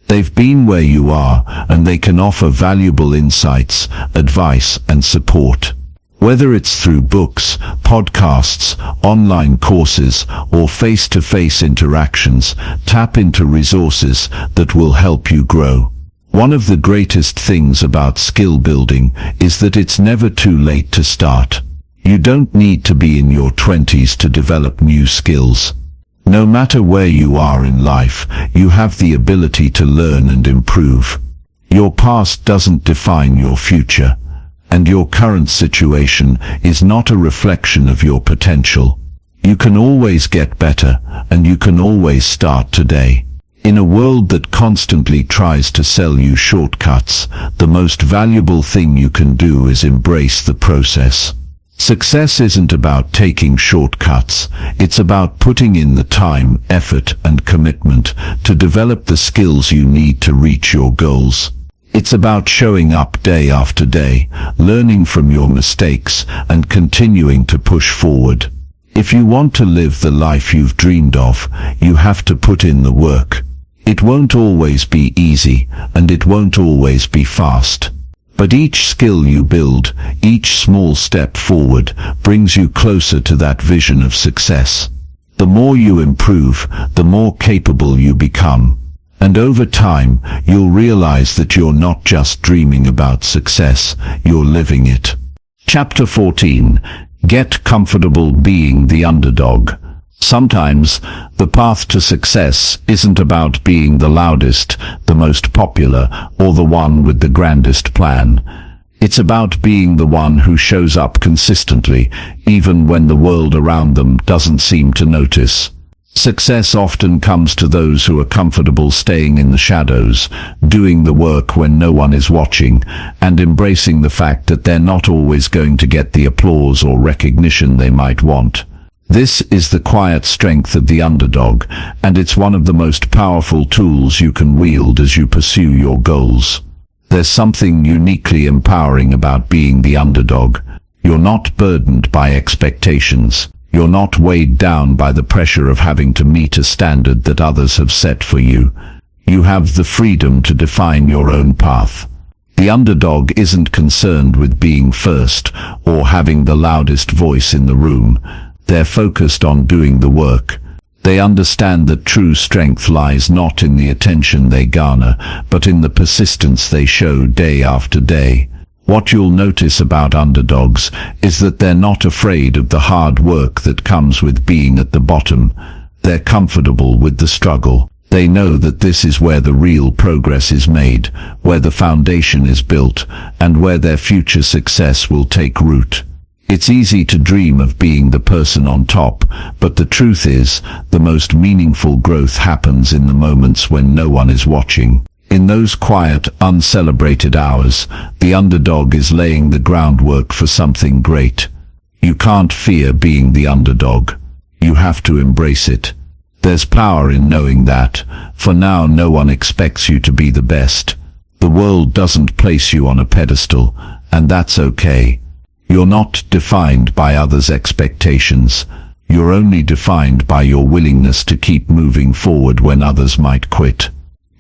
They've been where you are, and they can offer valuable insights, advice, and support. Whether it's through books, podcasts, online courses, or face-to-face interactions, tap into resources that will help you grow. One of the greatest things about skill building is that it's never too late to start. You don't need to be in your 20s to develop new skills. No matter where you are in life, you have the ability to learn and improve. Your past doesn't define your future, and your current situation is not a reflection of your potential. You can always get better, and you can always start today. In a world that constantly tries to sell you shortcuts, the most valuable thing you can do is embrace the process. Success isn't about taking shortcuts, it's about putting in the time, effort, and commitment to develop the skills you need to reach your goals. It's about showing up day after day, learning from your mistakes, and continuing to push forward. If you want to live the life you've dreamed of, you have to put in the work. It won't always be easy, and it won't always be fast. But each skill you build, each small step forward, brings you closer to that vision of success. The more you improve, the more capable you become. And over time, you'll realize that you're not just dreaming about success, you're living it. Chapter 14. Get comfortable being the underdog. Sometimes, the path to success isn't about being the loudest, the most popular, or the one with the grandest plan. It's about being the one who shows up consistently, even when the world around them doesn't seem to notice. Success often comes to those who are comfortable staying in the shadows, doing the work when no one is watching, and embracing the fact that they're not always going to get the applause or recognition they might want. This is the quiet strength of the underdog, and it's one of the most powerful tools you can wield as you pursue your goals. There's something uniquely empowering about being the underdog. You're not burdened by expectations. You're not weighed down by the pressure of having to meet a standard that others have set for you. You have the freedom to define your own path. The underdog isn't concerned with being first or having the loudest voice in the room. They're focused on doing the work. They understand that true strength lies not in the attention they garner, but in the persistence they show day after day. What you'll notice about underdogs is that they're not afraid of the hard work that comes with being at the bottom. They're comfortable with the struggle. They know that this is where the real progress is made, where the foundation is built, and where their future success will take root. It's easy to dream of being the person on top, but the truth is, the most meaningful growth happens in the moments when no one is watching. In those quiet, uncelebrated hours, the underdog is laying the groundwork for something great. You can't fear being the underdog. You have to embrace it. There's power in knowing that, for now no one expects you to be the best. The world doesn't place you on a pedestal, and that's okay. You're not defined by others' expectations. You're only defined by your willingness to keep moving forward when others might quit.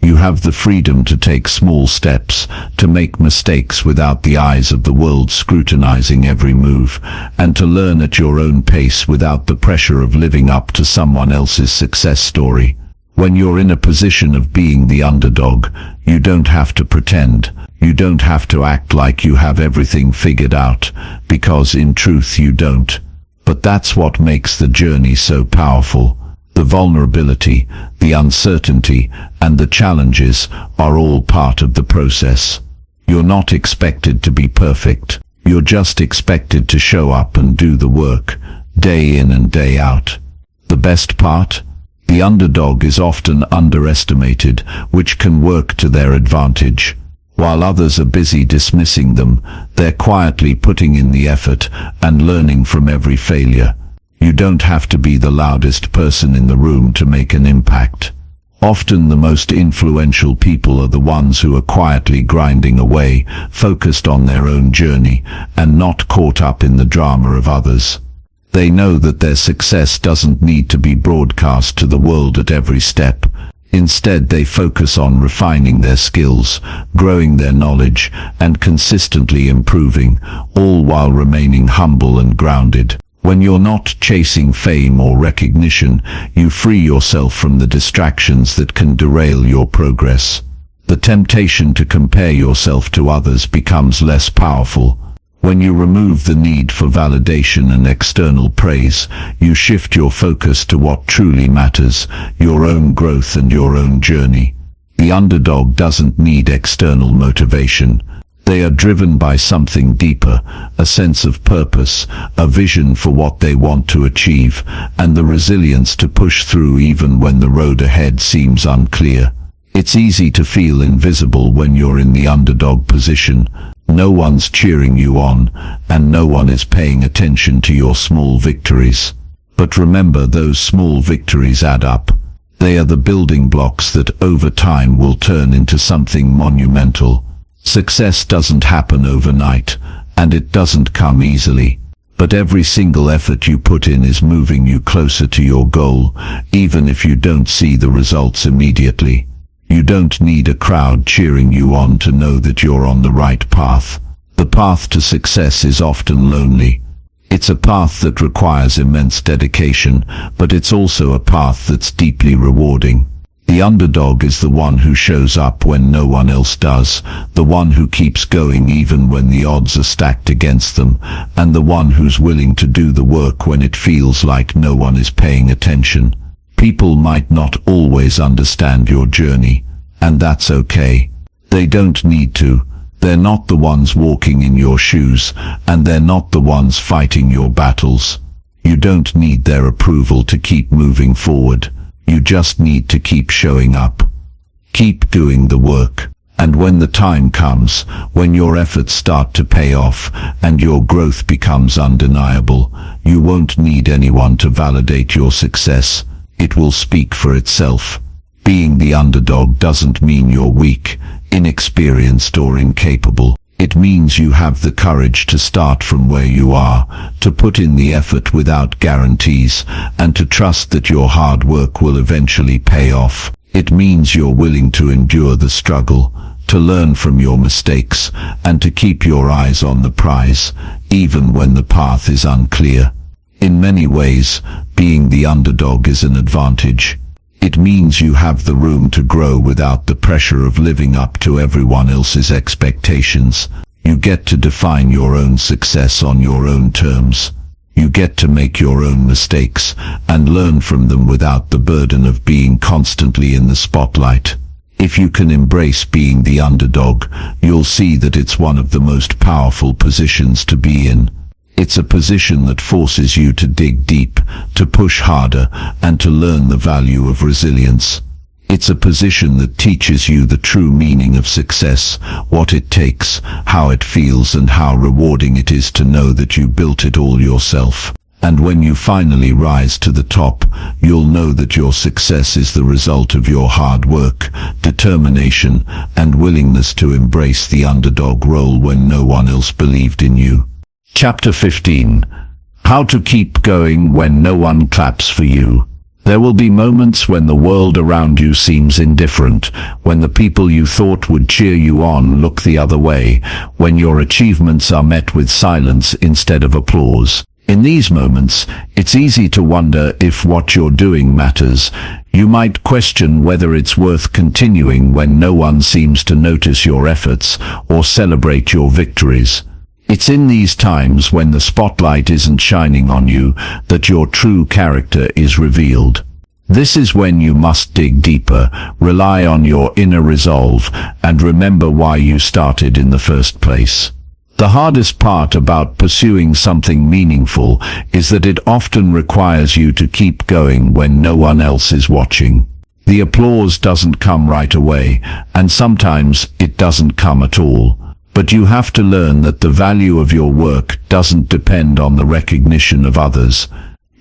You have the freedom to take small steps, to make mistakes without the eyes of the world scrutinizing every move, and to learn at your own pace without the pressure of living up to someone else's success story. When you're in a position of being the underdog, you don't have to pretend. You don't have to act like you have everything figured out, because in truth you don't. But that's what makes the journey so powerful. The vulnerability, the uncertainty, and the challenges are all part of the process. You're not expected to be perfect. You're just expected to show up and do the work, day in and day out. The best part? The underdog is often underestimated, which can work to their advantage. While others are busy dismissing them, they're quietly putting in the effort and learning from every failure. You don't have to be the loudest person in the room to make an impact. Often the most influential people are the ones who are quietly grinding away, focused on their own journey, and not caught up in the drama of others. They know that their success doesn't need to be broadcast to the world at every step. Instead, they focus on refining their skills, growing their knowledge, and consistently improving, all while remaining humble and grounded. When you're not chasing fame or recognition, you free yourself from the distractions that can derail your progress. The temptation to compare yourself to others becomes less powerful. When you remove the need for validation and external praise, you shift your focus to what truly matters, your own growth and your own journey. The underdog doesn't need external motivation. They are driven by something deeper, a sense of purpose, a vision for what they want to achieve, and the resilience to push through even when the road ahead seems unclear. It's easy to feel invisible when you're in the underdog position. No one's cheering you on, and no one is paying attention to your small victories. But remember, those small victories add up. They are the building blocks that over time will turn into something monumental. Success doesn't happen overnight, and it doesn't come easily. But every single effort you put in is moving you closer to your goal, even if you don't see the results immediately. You don't need a crowd cheering you on to know that you're on the right path. The path to success is often lonely. It's a path that requires immense dedication, but it's also a path that's deeply rewarding. The underdog is the one who shows up when no one else does, the one who keeps going even when the odds are stacked against them, and the one who's willing to do the work when it feels like no one is paying attention. People might not always understand your journey, and that's okay. They don't need to. They're not the ones walking in your shoes, and they're not the ones fighting your battles. You don't need their approval to keep moving forward. You just need to keep showing up. Keep doing the work. And when the time comes, when your efforts start to pay off and your growth becomes undeniable, you won't need anyone to validate your success. It will speak for itself. Being the underdog doesn't mean you're weak, inexperienced, or incapable. It means you have the courage to start from where you are, to put in the effort without guarantees, and to trust that your hard work will eventually pay off. It means you're willing to endure the struggle, to learn from your mistakes, and to keep your eyes on the prize, even when the path is unclear. In many ways, being the underdog is an advantage. It means you have the room to grow without the pressure of living up to everyone else's expectations. You get to define your own success on your own terms. You get to make your own mistakes and learn from them without the burden of being constantly in the spotlight. If you can embrace being the underdog, you'll see that it's one of the most powerful positions to be in. It's a position that forces you to dig deep, to push harder, and to learn the value of resilience. It's a position that teaches you the true meaning of success, what it takes, how it feels, and how rewarding it is to know that you built it all yourself. And when you finally rise to the top, you'll know that your success is the result of your hard work, determination, and willingness to embrace the underdog role when no one else believed in you. Chapter 15. How to keep going when no one claps for you. There will be moments when the world around you seems indifferent, when the people you thought would cheer you on look the other way, when your achievements are met with silence instead of applause. In these moments, it's easy to wonder if what you're doing matters. You might question whether it's worth continuing when no one seems to notice your efforts or celebrate your victories. It's in these times when the spotlight isn't shining on you that your true character is revealed. This is when you must dig deeper, rely on your inner resolve, and remember why you started in the first place. The hardest part about pursuing something meaningful is that it often requires you to keep going when no one else is watching. The applause doesn't come right away, and sometimes it doesn't come at all. But you have to learn that the value of your work doesn't depend on the recognition of others.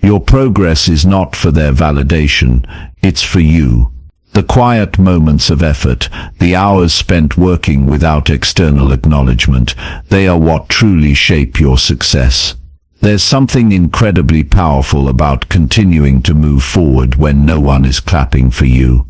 Your progress is not for their validation, it's for you. The quiet moments of effort, the hours spent working without external acknowledgement, they are what truly shape your success. There's something incredibly powerful about continuing to move forward when no one is clapping for you.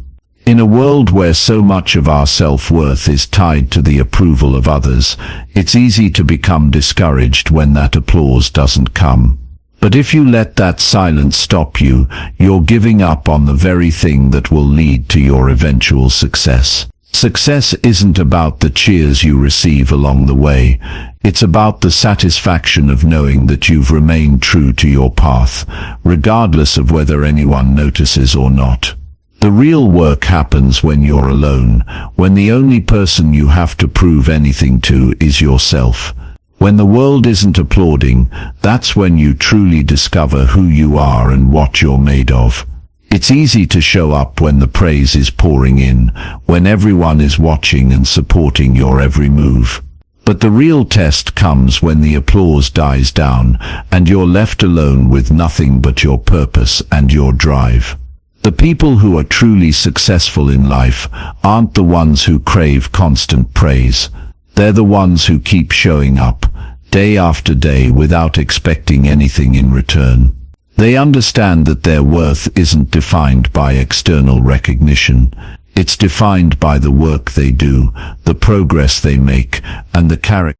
In a world where so much of our self-worth is tied to the approval of others, it's easy to become discouraged when that applause doesn't come. But if you let that silence stop you, you're giving up on the very thing that will lead to your eventual success. Success isn't about the cheers you receive along the way. It's about the satisfaction of knowing that you've remained true to your path, regardless of whether anyone notices or not. The real work happens when you're alone, when the only person you have to prove anything to is yourself. When the world isn't applauding, that's when you truly discover who you are and what you're made of. It's easy to show up when the praise is pouring in, when everyone is watching and supporting your every move. But the real test comes when the applause dies down, and you're left alone with nothing but your purpose and your drive. The people who are truly successful in life aren't the ones who crave constant praise. They're the ones who keep showing up, day after day, without expecting anything in return. They understand that their worth isn't defined by external recognition. It's defined by the work they do, the progress they make, and the character